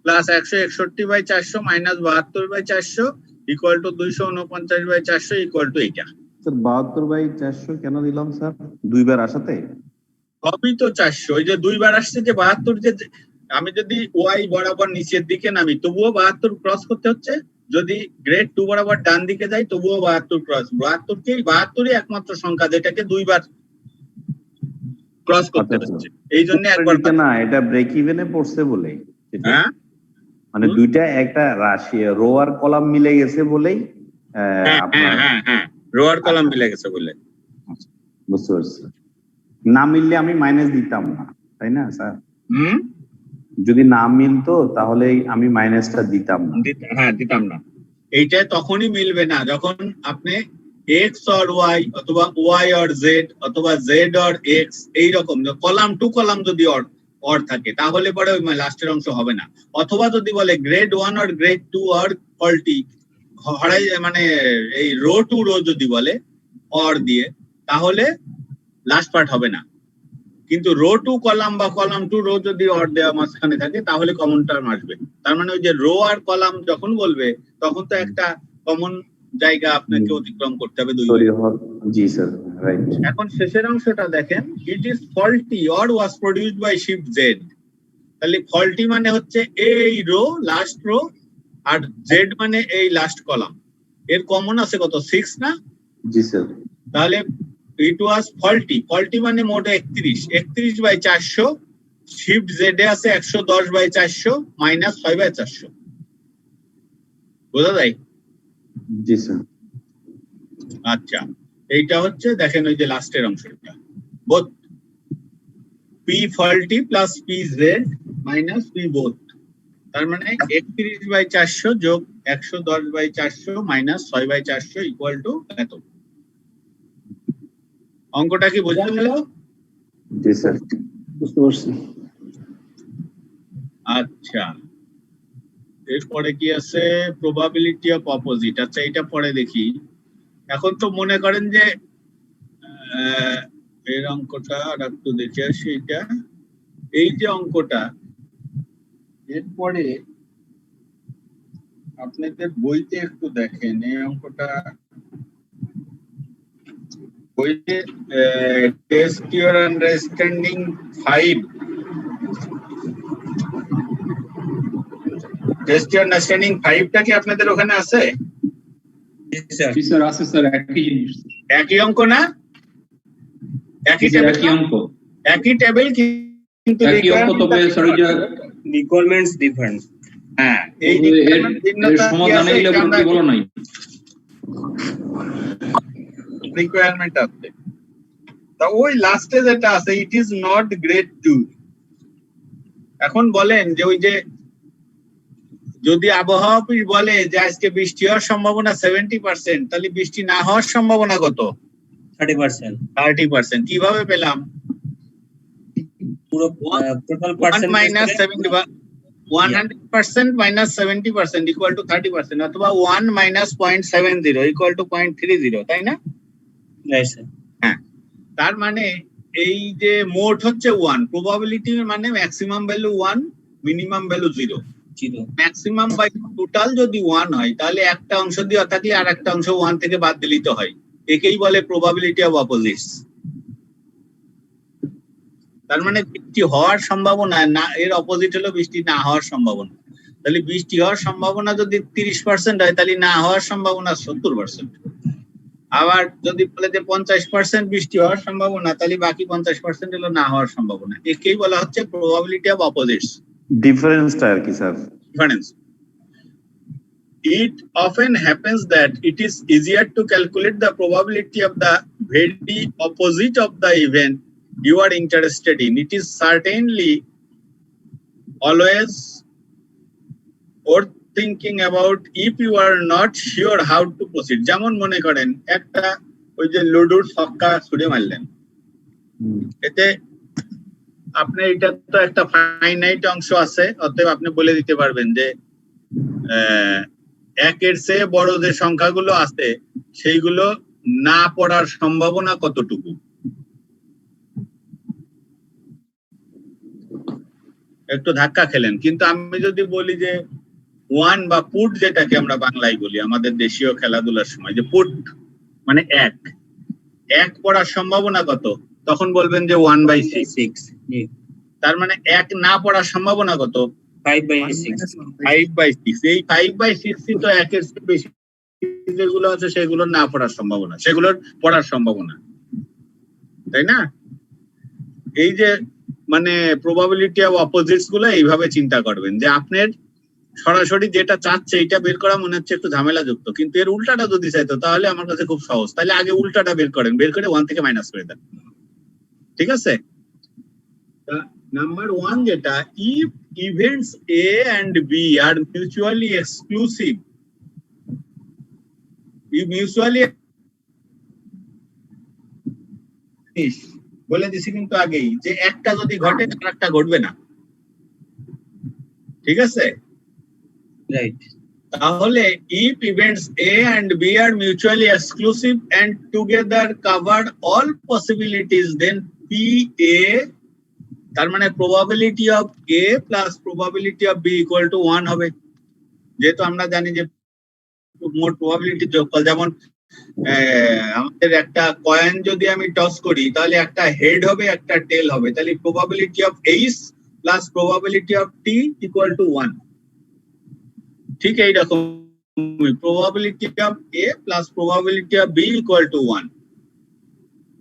plus 161/400 minus 72/400 equal to 249/400 equal to এইটা। স্যার 72/400 কেন দিলাম স্যার দুইবার আসাতে? সবই তো 400, ওই যে 2 বার আসছে যে 72, যে আমি যদি ওয়াই বরাবর নিচের দিকে নামি তবুও 72 ক্রস করতে হচ্ছে, যদি গ্রেড 2 বরাবর ডান দিকে যাই তবুও 72 ক্রস। 72ই একমাত্র সংখ্যা যেটাকে 2 বার ক্রস করতে হচ্ছে, এই জন্য একবার না, এটা ব্রেক ইভেনে পড়ছে বলে। হ্যাঁ, মানে দুইটা একটা রাশি রো আর কলাম মিলে গেছে বলেই হ্যাঁ রো আর কলাম মিলে গেছে বলে। বুঝতে পারছি। না মিললে আমি মাইনাস দিতাম না, তাই না স্যার? যদি না মিলতো তাহলে আমি মাইনাসটা দিতাম না। হ্যাঁ, দিতাম না। এইটা তখনই মিলবে না যখন আপনি এক্স অর ওয়াই অথবা ওয়াই অর জেড অথবা জেড অর এক্স এইরকম কলাম টু কলাম যদি অর থাকে তাহলে পরে ওই লাস্টের অংশ হবে না। অথবা যদি বলে grade 1 or grade 2 or faulty, মানে এই রো টু রো যদি বলে অর দিয়ে, তাহলে লাস্ট পার্ট হবে না। কিন্তু রো টু কলাম বা কলাম টু রো যদি অর দেওয়া মাঝখানে থাকে তাহলে কমন টার্ম আসবে। তার মানে ওই যে রো আর কলাম যখন বলবে তখন তো একটা কমন জায়গা আপনাকে অতিক্রম করতে হবে। Ji sir, right. এখন শেষের অংশটা দেখেন, it is faulty or was produced by shift Z. তাহলে ফল্টি মানে হচ্ছে এই রো লাস্ট রো, আর জেড মানে এই লাস্ট কলাম। এর কমন আছে কত? 6 না? জি স্যার। তাহলে ইট ওয়াজ ফল্টি। ফল্টি মানে মোট 31/400, শিফট জেড এ আছে 110/400 মাইনাস 6/400। বোঝা যায়? জি স্যার। আচ্ছা, এইটা হচ্ছে দেখেন ওই যে লাস্টের অংশটা, both P faulty plus P Z minus P both. তার মানে 31/400 যোগ 110/400 মাইনাস 6/400 ইকুয়াল টু এত। অঙ্কটা কি বোঝা গেল? জি স্যার, বুঝতে পারছি। আচ্ছা, এরপরে কি আছে? Probability of opposite. আচ্ছা, এটা পরে দেখি। এখন তো মনে করেন যে এর অঙ্কটা আর একটু দেখে আসি। এটা এই যে অঙ্কটা, এরপরে আপনাদের বইতে একটু দেখেন এই অঙ্কটা। বইতে test your understanding 5, test your understanding 5টা কি আপনাদের ওখানে আছে? জি স্যার, আছে স্যার। একই জিনিস, একই অঙ্ক না? একই অঙ্ক, একই টেবিল, কিন্তু একই অঙ্ক, তবে স্যার ওই যে রিকোয়ারমেন্টস ডিফারেন্ট। হ্যাঁ, এই সমাধানে এগুলো কি বলো নাই? রিকোয়ারমেন্ট আছে। তা ওই লাস্টে যেটা আছে, ইট ইজ নট গ্রেড 2। এখন বলেন যে ওই যে যদি আবহাওয়া অফিস বলে যে আজকে বৃষ্টি হওয়ার সম্ভাবনা 70%, তাহলে বৃষ্টি না হওয়ার সম্ভাবনা কত? 30%। 30%। কিভাবে পেলাম? পুরো total percent minus 100% minus 70% equal to 30%, অথবা 1 মাইনাস 0.70 ইকুয়াল টু 0.30, তাই না? হ্যাঁ, তার মানে এই যে মোট হচ্ছে 1, প্রবাবিলিটি মানে maximum value 1, minimum value 0। Maximum by total যদি 1 হয় তাহলে একটা অংশ দিয়ে থাকলে আর একটা অংশ 1 থেকে বাদ দিলেই তো হয়। একেই বলে প্রবাবিলিটি অফ অপোজিটস। তার মানে বৃষ্টি হওয়ার সম্ভাবনা না, এর অপোজিট হলো বৃষ্টি না হওয়ার সম্ভাবনা। তাহলে বৃষ্টি হওয়ার সম্ভাবনা যদি 30% হয় তাহলে না হওয়ার সম্ভাবনা 70%। আবার যদি বলে যে 50% বৃষ্টি হওয়ার সম্ভাবনা, তাহলে বাকি 50% হলো না হওয়ার সম্ভাবনা। একেই বলা হচ্ছে প্রবাবিলিটি অফ অপোজিটস। ডিফারেন্সটা আর কি sir? Difference. It often happens that it is easier to calculate the probability of the very opposite of the event you are interested in. It is certainly always worth thinking about if you are not sure how to proceed. যেমন মনে করেন একটা ওই যে লুডুর ছক্কা ছুড়ে মারলেন, এতে আপনি এটা তো একটা ফাইনাইট অংশ আছে, অতএব আপনি বলে দিতে পারবেন যে একের চেয়ে বড় যে সংখ্যাগুলো আছে সেইগুলো না পড়ার সম্ভাবনা কতটুকু। একটু ধাক্কা খেলেন। কিন্তু আমি যদি বলি যে 1 বা পুট, যেটাকে আমরা বাংলায় বলি আমাদের দেশীয় খেলাধুলার সময়, যে পুট মানে 1 পড়ার সম্ভাবনা কত, তখন বলবেন যে 1/6। তার মানে 1 না পড়ার সম্ভাবনা কত? 5/6। 5/6। এই 5/6 তো 1-এর চেয়ে বেশি যেগুলো আছে সেগুলো না পড়ার সম্ভাবনা, সেগুলোর পড়ার সম্ভাবনা, তাই না? এই যে মানে প্রবাবিলিটি অফ অপোজিটস গুলো এইভাবে চিন্তা করবেন যে আপনার সরাসরি যেটা চাচ্ছে এটা বের করা মনে হচ্ছে একটু ঝামেলাযুক্ত, কিন্তু এর উল্টাটা যদি চাইতো তাহলে আমার কাছে খুব সহজ। তাহলে আগে উল্টাটা বের করেন, বের করে 1 থেকে মাইনাস করে দেন, ঠিক আছে? নাম্বার 1 যেটা, if events A and B are mutually exclusive, mutually বলে দিছি কিন্তু আগেই যে একটা যদি ঘটে আরেকটা ঘটবে না, ঠিক আছে? রাইট। তাহলে if events A and B are mutually exclusive and together covered all possibilities, then PA, তার মানে probability of A plus probability of B equal to 1 হবে। যেহেতু আমরা জানি যে মোট প্রবাবিলিটি যোগফল, যেমন আমাদের একটা কয়েন যদি আমি টস করি তাহলে একটা হেড হবে একটা টেল হবে, তাহলে probability of H plus probability of T equal to 1। ঠিক এইরকম probability of A plus probability of B equal to 1।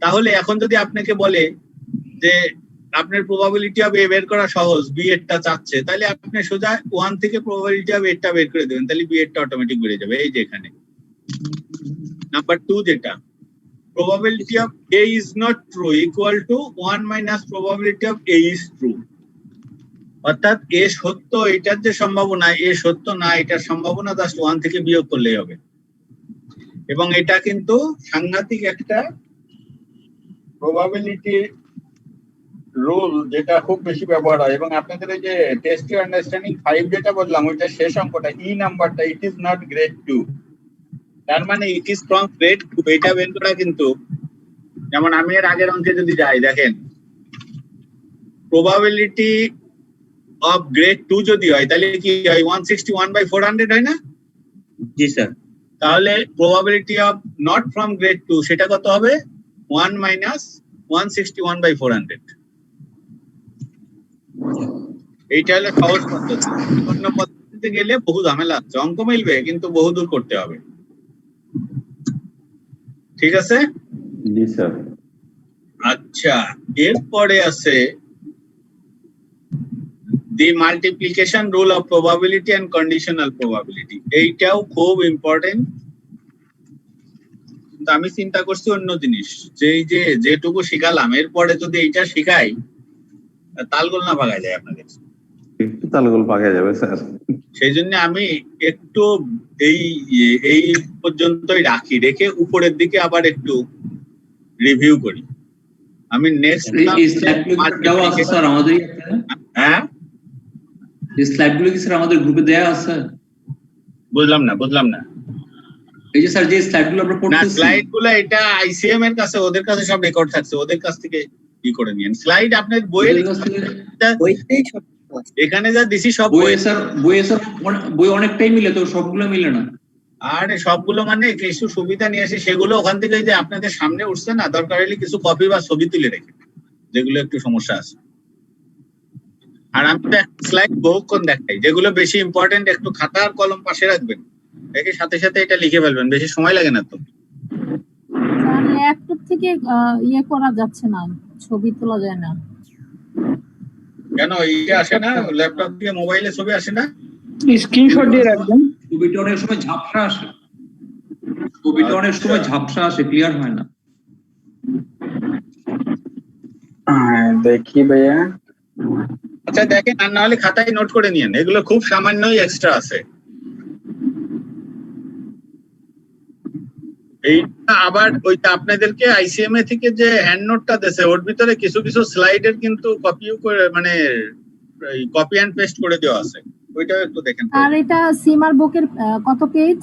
তাহলে এখন যদি আপনাকে বলে যে আপনার প্রবাবিলিটি অফ A বের করা সহজ, B এরটা চাচ্ছে, তাহলে আপনি সোজা 1 থেকে প্রবাবিলিটি অফ A টা বের করে দেবেন, তাহলে B এরটা অটোমেটিক বেরিয়ে যাবে। এই যে এখানে নাম্বার 2 যেটা, probability of A is not true equal to 1 minus probability of A is true, অর্থাৎ A সত্য এটার যে সম্ভাবনা, A সত্য না এটার সম্ভাবনা জাস্ট 1 থেকে বিয়োগ করলেই হবে। এবং এটা কিন্তু সাংঘাতিক একটা প্রবাবিলিটি রুল যেটা খুব বেশি ব্যবহার হয়। এবং আপনাদের এই যে টেস্ট আন্ডারস্ট্যান্ডিং 5 যেটা বললাম ওইটা শেষ অঙ্কটা, ই নাম্বারটা, ইট ইজ নট গ্রেড 2, তার মানে ইট ইজ ফ্রম গ্রেড 2, এটা বের করা কিন্তু, যেমন আমি এর আগের অঙ্কে যদি যাই, দেখেন প্রবাবিলিটি অফ গ্রেড 2 যদি হয় তাহলে কি হয়, 161/400 হয় না? জি স্যার। তাহলে probability of not from grade 2 সেটা কত হবে? 1 minus 161/400। এইটা হলো সহজ পদ্ধতি। অন্য পদ্ধতিতে গেলে বহু ঝামেলা আছে, অঙ্ক মিলবে কিন্তু বহু দূর করতে হবে, ঠিক আছে? জি স্যার। আচ্ছা, এরপরে আছে the multiplication rule of probability and conditional probability। এইটাও খুব ইম্পর্টেন্ট, কিন্তু আমি চিন্তা করছি অন্য জিনিস, যে এই যে যেটুকু শিখালাম এরপরে যদি এইটা শিখাই তালগোল না ভাগায় যায় আপনাদের, একটু তালগোল পাকা যাবে স্যার। সেই জন্য আমি একটু এই পর্যন্তই রাখি, রেখে উপরের দিকে আবার একটু রিভিউ করি। আমি নেক্সট স্যার আমাদের, হ্যাঁ এই স্লাইডগুলো কি স্যার আমাদের গ্রুপে দেয়া আছে? বুঝলাম না। এই যে স্যার যে স্লাইডগুলো আমরা পড়তেছি, না স্লাইডগুলো এটা আইসিএম এর কাছে, ওদের কাছে সব রেকর্ড থাকছে, ওদের কাছ থেকে কি করে নিয়েন স্লাইড। আপনার বইয়ের এখানে যা দিছি সব বইয়ে স্যার, বই অনেকটাই মিলে, তো সবগুলো মিলে না। আর সবগুলো মানে কিছু সুবিধা নিয়ে আসি, সেগুলো ওখান থেকে যে আপনাদের সামনে উঠছে না, দরকার হলে কিছু কপি বা ছবি তুলে রেখে, যেগুলো একটু সমস্যা আছে। আর আমি তো স্লাইড বহুক্ষণ দেখাই, যেগুলো বেশি ইম্পর্টেন্ট একটু খাতা আর কলম পাশে রাখবেন, রেখে সাথে সাথে এটা লিখে ফেলবেন, বেশি সময় লাগে না তো। ল্যাপটপ থেকে ইয়ে করা যাচ্ছে না, ছবি তোলা যায় না কেন? ইয়ে আসে না ল্যাপটপ থেকে, মোবাইলে ছবি আসে না? স্ক্রিনশট দিয়ে রাখবেন। ছবিটা অনেক সময় ঝাপসা আসে, ক্লিয়ার হয় না। দেখি ভাইয়া। আচ্ছা দেখেন, আর না হলে খাতায় নোট করে নিয়েন, এগুলো খুব সামান্যই এক্সট্রা আছে। এইটা আবার ওইটা আপনাদেরকে আইসিএমএ থেকে যে হ্যান্ড নোটটা দেছে, ওর ভিতরে কিছু কিছু স্লাইডের কিন্তু কপিও করে, মানে কপি এন্ড পেস্ট করে দেওয়া আছে, ওইটাও একটু দেখেন। আর এটা সিমার বুকের কত পেজ?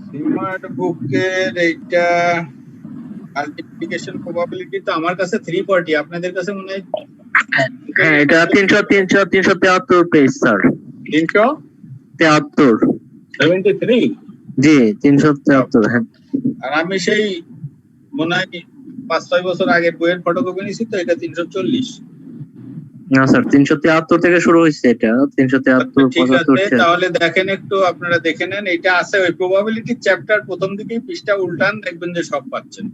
সিমার বুকের এইটা মাল্টিপ্লিকেশন প্রবাবিলিটি তো আমার কাছে 340, আপনাদের কাছে মনে হয় হ্যাঁ এটা 373 পেজ স্যার। 373 73 জি 373। হ্যাঁ, আর আমি সেই মনে হয় 5-6 বছর আগে বইয়ের ফটোকপি নিছি তো, এটা 340। না স্যার 373 থেকে শুরু হয়েছে এটা, 373 ঠিক আছে, 75। তাহলে দেখেন একটু, আপনারা দেখে নেন, এটা আছে ওই প্রবাবিলিটি চ্যাপ্টার প্রথম দিকেই, পৃষ্ঠা উল্টান, দেখবেন যে সব পাচ্ছেন।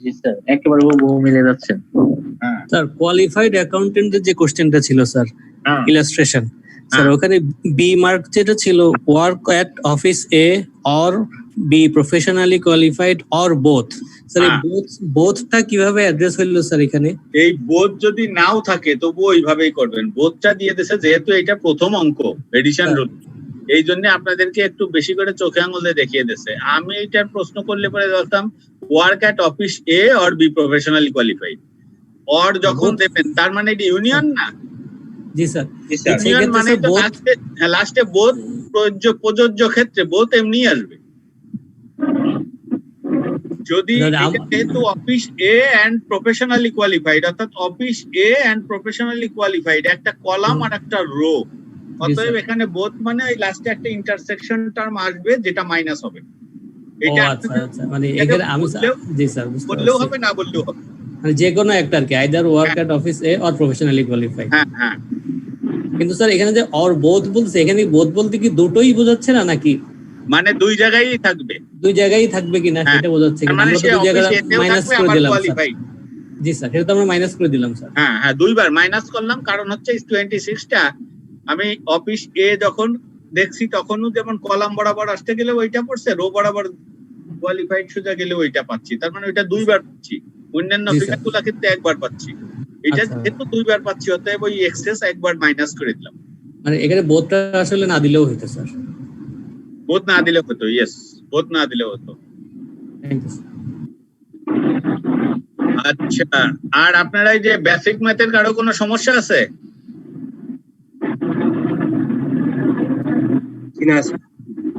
জি স্যার, একেবারে হুবহু মিলে যাচ্ছে। হ্যাঁ স্যার কোয়ালিফাইড অ্যাকাউন্টেন্টের যে কোশ্চেনটা ছিল স্যার, ইলাস্ট্রেশন স্যার, ওখানে বি মার্ক যেটা ছিল, work at office A or B professionally qualified or both, sir এই বোথটা কিভাবে অ্যাড্রেস হইলো স্যার এখানে? এই বোধ যদি নাও থাকে তবুও ওইভাবেই করবেন। বোধটা দিয়ে দিয়েছে যেহেতু এটা প্রথম অঙ্ক এডিশন রুল, এই জন্য আপনাদেরকে একটু বেশি করে চোখে আঙুল দিয়ে দেখিয়ে দিয়েছে। আমি এটার প্রশ্ন করলে পরে বলতাম work at office A or B professionally qualified, অর যখন দেবেন তার মানে এটা ইউনিয়ন না। জি স্যার, ইউনিয়ন মানে লাস্টে বোধ প্রযোজ্য ক্ষেত্রে বোধ এমনি আসবে। যদি যেহেতু office A and professionally qualified, অর্থাৎ office A and professionally qualified একটা কলাম আর একটা রো, অতএব এখানে বোথ মানে ওই লাস্টে একটা ইন্টারসেকশন টার্ম আসবে যেটা মাইনাস হবে। এটা আচ্ছা, মানে এখানে আমি জি স্যার বললেও হবে, না বললেও হবে, মানে যে কোনো একটা আর কি, either work at office A or professionally qualified. হ্যাঁ হ্যাঁ। কিন্তু স্যার এখানে যে অর বোথ বলছে, এখানে বোথ বলতে কি দুটোই বোঝাচ্ছে না নাকি? মানে দুই জায়গায় থাকবে, দুই জায়গায় থাকবে কিনা সেটা বোঝাচ্ছে কিনা? আমরা তো দুই জায়গায় মাইনাস করে দিলাম স্যার। জি স্যার, এটা তো আমরা মাইনাস করে দিলাম স্যার। হ্যাঁ হ্যাঁ, দুইবার মাইনাস করলাম, কারণ হচ্ছে 26টা আমি অফিস এ যখন দেখছি তখনও যেমন কলাম বরাবর আসতে গেলে ওইটা পড়ছে, রো বরাবর কোয়ালিফাইড সোজা গেলে ওইটা পাচ্ছি, তার মানে ওইটা দুইবার পাচ্ছি। অন্যান্য ফিগারগুলো কিন্তু একবার পাচ্ছি, এটা যেহেতু দুইবার পাচ্ছি অতএব ওই এক্সেস একবার মাইনাস করে দিলাম। মানে এখানে বোথটা আসলে না দিলেও হতো স্যার, বোধ না দিলে হতো। ইয়েস, বোধ না দিলে হতো। আচ্ছা, আর আপনারা এই যে বেসিক ম্যাথের কারো কোনো সমস্যা আছে?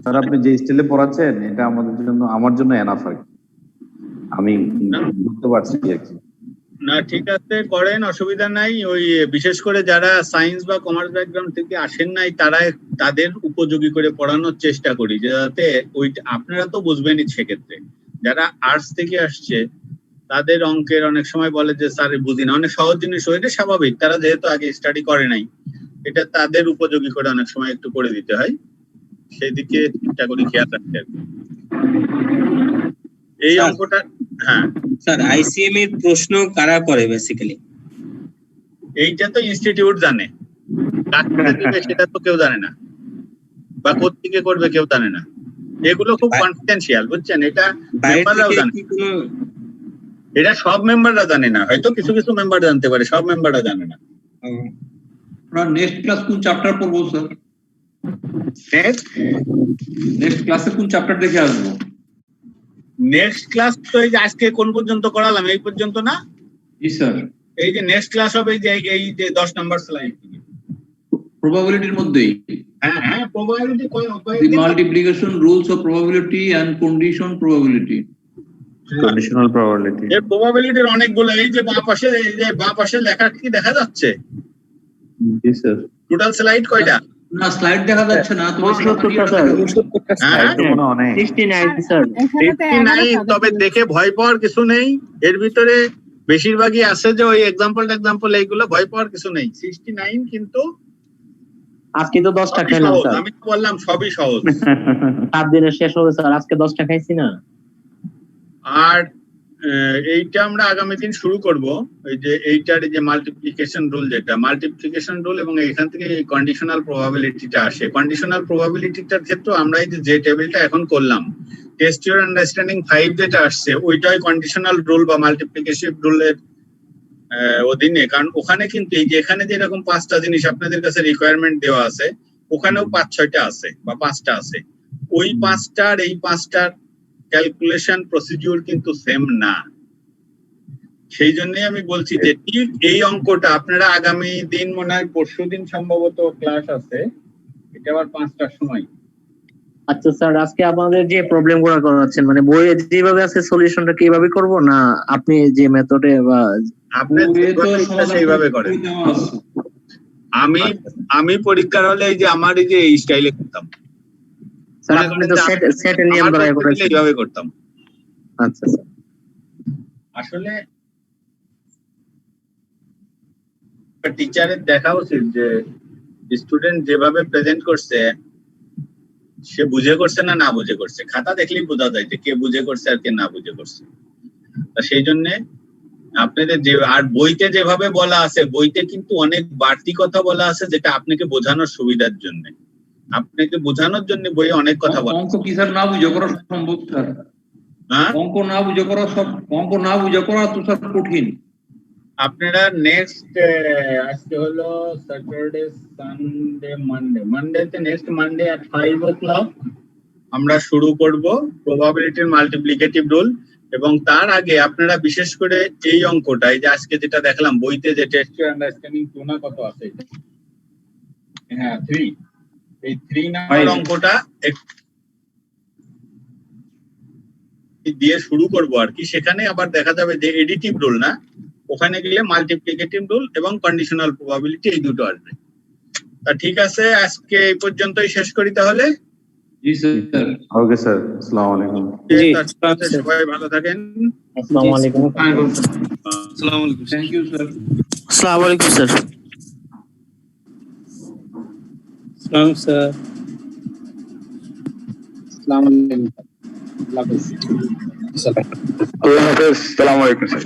স্যার আপনি যে স্টাইলে পড়াচ্ছেন এটা আমাদের জন্য, আমার জন্য এনাফ হয়, আমি বুঝতে পারছি আর কি। না ঠিক আছে, করেন, অসুবিধা নাই। ওই বিশেষ করে যারা সায়েন্স বা কমার্স ব্যাকগ্রাউন্ড থেকে আসেন নাই তাদের উপযোগী করে পড়ানোর চেষ্টা করি, যাতে ওই আপনারা তো বুঝবেনই। সেক্ষেত্রে যারা আর্টস থেকে আসছে তাদের অঙ্কের অনেক সময় বলে যে স্যার বুঝি না, অনেক সহজ জিনিস, ওইটা স্বাভাবিক, তারা যেহেতু আগে স্টাডি করে নাই, এটা তাদের উপযোগী করে অনেক সময় একটু করে দিতে হয়, সেই দিকে চেষ্টা করি খেয়াল রাখতে আর কি। এই অঙ্কটা হ্যাঁ স্যার, আইসিএম এর প্রশ্ন কারা করে বেসিক্যালি? এইটা তো ইনস্টিটিউট জানে, কাকে দিবে সেটা তো কেউ জানে না, বা কোত্থেকে করবে কেউ জানে না, এগুলো খুব কনফিডেন্সিয়াল, বুঝছেন? এটা মেম্বাররাও জানে, এটা সব মেম্বাররা জানে না, হয়তো কিছু কিছু মেম্বার জানতে পারে, সব মেম্বাররা জানে না। আমরা নেক্সট ক্লাস কোন চ্যাপ্টার পড়বো স্যার? নেক্সট ক্লাসে কোন চ্যাপ্টার দেখে আসবো? নেক্সট ক্লাস তো এই যে আজকে কোন পর্যন্ত করালাম, এই পর্যন্ত না? জি স্যার। এই যে নেক্সট ক্লাস হবে এই যে 10 নাম্বার স্লাইড প্রবাবিলিটির মধ্যেই। হ্যাঁ হ্যাঁ, probability the multiplication rules of probability and conditional probability। এর প্রবাবিলিটির অনেকগুলো, এই যে বাঁ পাশে লেখা কি দেখা যাচ্ছে? জি স্যার। টোটাল স্লাইড কয়টা? না স্লাইড দেখা যাচ্ছে না, তোমার 69 স্যার। 69, তবে দেখে ভয় পাওয়ার কিছু নেই, এর ভিতরে বেশিরভাগই আছে যে ওই এক্সাম্পল এইগুলো, ভয় পাওয়ার কিছু নেই। 69 কিন্তু আজকে তো 10 টাকা খেলাম স্যার, আমি তো বললাম সবই সহজ। 7 দিনে শেষ হবে স্যার, আজকে 10 টাকা খাইছি না। আর এইটা আমরা আগামী দিন শুরু করব, এই যে এইটার যে মাল্টিপ্লিকেশন রুল, যেটা মাল্টিপ্লিকেশন রুল, এবং এখান থেকে এই কন্ডিশনাল প্রবাবিলিটিটা আসে। কন্ডিশনাল প্রবাবিলিটিটার ক্ষেত্রে আমরা এই যে টেবিলটা এখন করলাম, টেস্ট ইউর আন্ডারস্ট্যান্ডিং 5 যেটা আসছে, ওইটাই কন্ডিশনাল রুল বা মাল্টিপ্লিকেশন রুলের অধীনে। কারণ ওখানে কিন্তু এই যে এখানে যেরকম 5টা জিনিস আপনাদের কাছে রিকোয়ারমেন্ট দেওয়া আছে, ওখানেও 5-6টা আছে বা 5টা আছে। ওই 5টার এই 5টার ক্যালকুলেশন প্রসিডিউর কিন্তু সেম না, সেই জন্যই আমি বলছি যে ঠিক এই অঙ্কটা আপনারা আগামী দিন, মনে হয় পরশুদিন সম্ভবত ক্লাস আছে, এটা আবার 5টার সময়। আচ্ছা স্যার, আজকে আপনাদের যে প্রবলেম গুলো করাচ্ছেন, মানে বইয়ে যেভাবে আছে সলিউশনটা কিভাবে করব, না আপনি যে মেথডে বা আপনি সেইভাবে করেন? আমি পরীক্ষার হলে এই যে আমার এই যে এই স্টাইলে করতাম স্যার, আপনি তো সেট নিয়ম ধরে এইভাবে করতাম। আচ্ছা স্যার। আসলে টিচারের দেখা উচিত যে স্টুডেন্ট যেভাবে প্রেজেন্ট করছে সে বুঝে করছে না না বুঝে করছে। খাতা দেখলেই বোঝা যায় যে কে বুঝে করছে আর কে না বুঝে করছে। সেই জন্য আপনাদের যে আর বইতে যেভাবে বলা আছে, বইতে কিন্তু অনেক বাড়তি কথা বলা আছে যেটা আপনাকে বোঝানোর সুবিধার জন্য, আপনাকে বোঝানোর জন্য বইয়ে অনেক কথা বলা। অঙ্ক কি স্যার না বুঝে করা সম্ভব স্যার? হ্যাঁ, অঙ্ক না বুঝে করা তো স্যার কঠিন। আপনারা নেক্সট আজকে হলো স্যাটারডে, সানডে, মানডেতে নেক্সট মানডে at 5 o'clock আমরা শুরু করব প্রবাবিলিটির মাল্টিপ্লিকেটিভ রুল। এবং তার আগে আপনারা বিশেষ করে এই অঙ্কটা, এই যে আজকে যেটা দেখলাম বইতে যে টেস্ট আন্ডারস্ট্যান্ডিং টুনা কত আছে, হ্যাঁ 3, এই 3 নাম্বার অঙ্কটা দিয়ে শুরু করব আর কি। সেখানে আবার দেখা যাবে যে এডিটিভ রুল না, ওখানে গেলে মাল্টিপ্লিকেটিভ রুল এবং কন্ডিশনাল প্রবাবিলিটি এই দুটো আসবে। তা ঠিক আছে, আজকে এই পর্যন্তই শেষ করি তাহলে। জি স্যার। ওকে স্যার, আসসালামু আলাইকুম। সবাই ভালো থাকেন। আসসালামু আলাইকুম। আসসালামু আলাইকুম। Thank you sir. আসসালামু আলাইকুম স্যার। আসসালাম স্যার। আসসালামু আলাইকুম। আল্লাহ হাফেজ। আসসালামু আলাইকুম স্যার।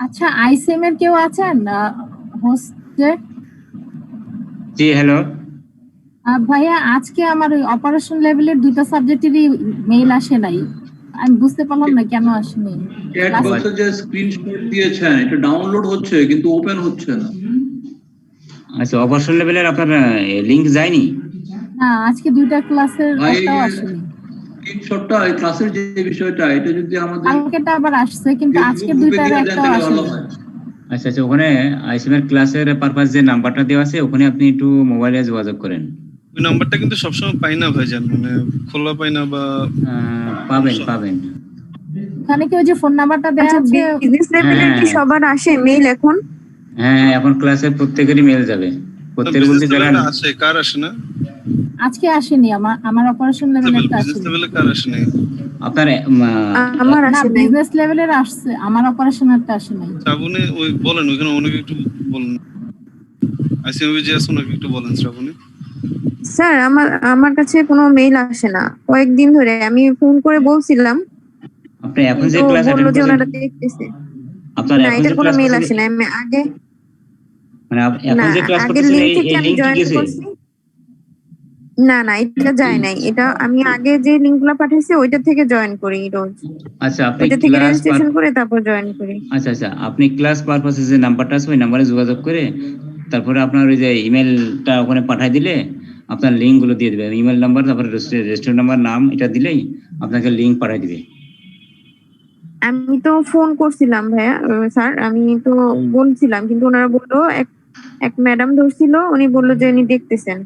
আচ্ছা, আইসিএম এর কেউ আছেন হোস্টে? জি হ্যালো। ভাইয়া, আজকে আমার ওই অপারেশন লেভেলের দুটো সাবজেক্টেরই মেইল আসে নাই। আমি বুঝতে পারলাম না কেন আসেনি। চ্যাট বক্সে যে স্ক্রিনশট দিয়েছেন এটা ডাউনলোড হচ্ছে কিন্তু ওপেন হচ্ছে না। আচ্ছা, অপারেশন লেভেলের আপনার লিংক যায়নি? না, আজকে দুইটা ক্লাসের একটাও আসেনি। স্ক্রিনশটটা এই ক্লাসের যে বিষয়টা এটা যদি আমাদের কালকেটা আবার আসছে কিন্তু আজকে দুইটার একটাও আসেনি। আচ্ছা আচ্ছা, ওখানে আইসিএম এর ক্লাসের পারপাস যে নাম্বারটা দেওয়া আছে ওখানে আপনি একটু মোবাইলে যোগাযোগ করেন। ওই নাম্বারটা কিন্তু সবসময় পাই না ভাইজান, মানে খোলা পাই না বা পাবেন। ওখানে কি ওই যে ফোন নাম্বারটা দেওয়া আছে? বিজনেস লেভেলের কি সবার আসে মেইল এখন? হ্যাঁ, এখন ক্লাসে প্রত্যেকেরই মেল যাবে। প্রত্যেক বলতে যারা আছে, কার আসে না? আজকে আসেনি আমার অপারেশন লেভেলেরটা আসেনি। বিজনেস লেভেলে কার আসে না? আপনার আমার না, আসে বিজনেস লেভেলের আসছে, আমার অপারেশনেরটা আসে নাই। শ্রাবণী ওই বলেন, ওখানে অনেক একটু বলেন, আইসিএম যে আছে ওনাকে একটু বলেন শ্রাবণী। স্যার আমার কাছে কোনো মেইল আসে না কয়েকদিন ধরে। আমি ফোন করে বলছিলাম, আপনি এখন যে ক্লাস বললো যে ওনারা দেখতেছে। আপনার না, এটার কোনো মেইল আসে না। আমি আগে মানে এখন যে ক্লাস আগের করতেছেন লিংক থেকে এই আমি লিংক জয়েন কি করছি। না এটা যায় নাই। এটা আমি আগে যে লিংকগুলো পাঠিয়েছি ওইটা থেকে জয়েন করি রোজ। আচ্ছা, আপনি ওইটা থেকে ক্লাস রেজিস্ট্রেশন করে তারপর জয়েন করি। আচ্ছা আচ্ছা, আপনি ক্লাস পারপাসে যে নাম্বারটা আছে ওই নাম্বারে যোগাযোগ করে তারপরে আপনার ওই যে ইমেলটা ওখানে পাঠিয়ে দিলে আপনার লিংক গুলো দিয়ে দিবে। ইমেল নাম্বার, তারপরে রেজিস্ট্রেশন নাম্বার, নাম এটা দিলেই আপনাকে লিংক পাঠিয়ে দিবে। আমি তো ফোন করছিলাম ভাইয়া স্যার, আমি তো বলছিলাম কিন্তু ওনারা বললো এক ম্যাডাম ধরছিল, উনি বললো যে উনি দেখতেছেন।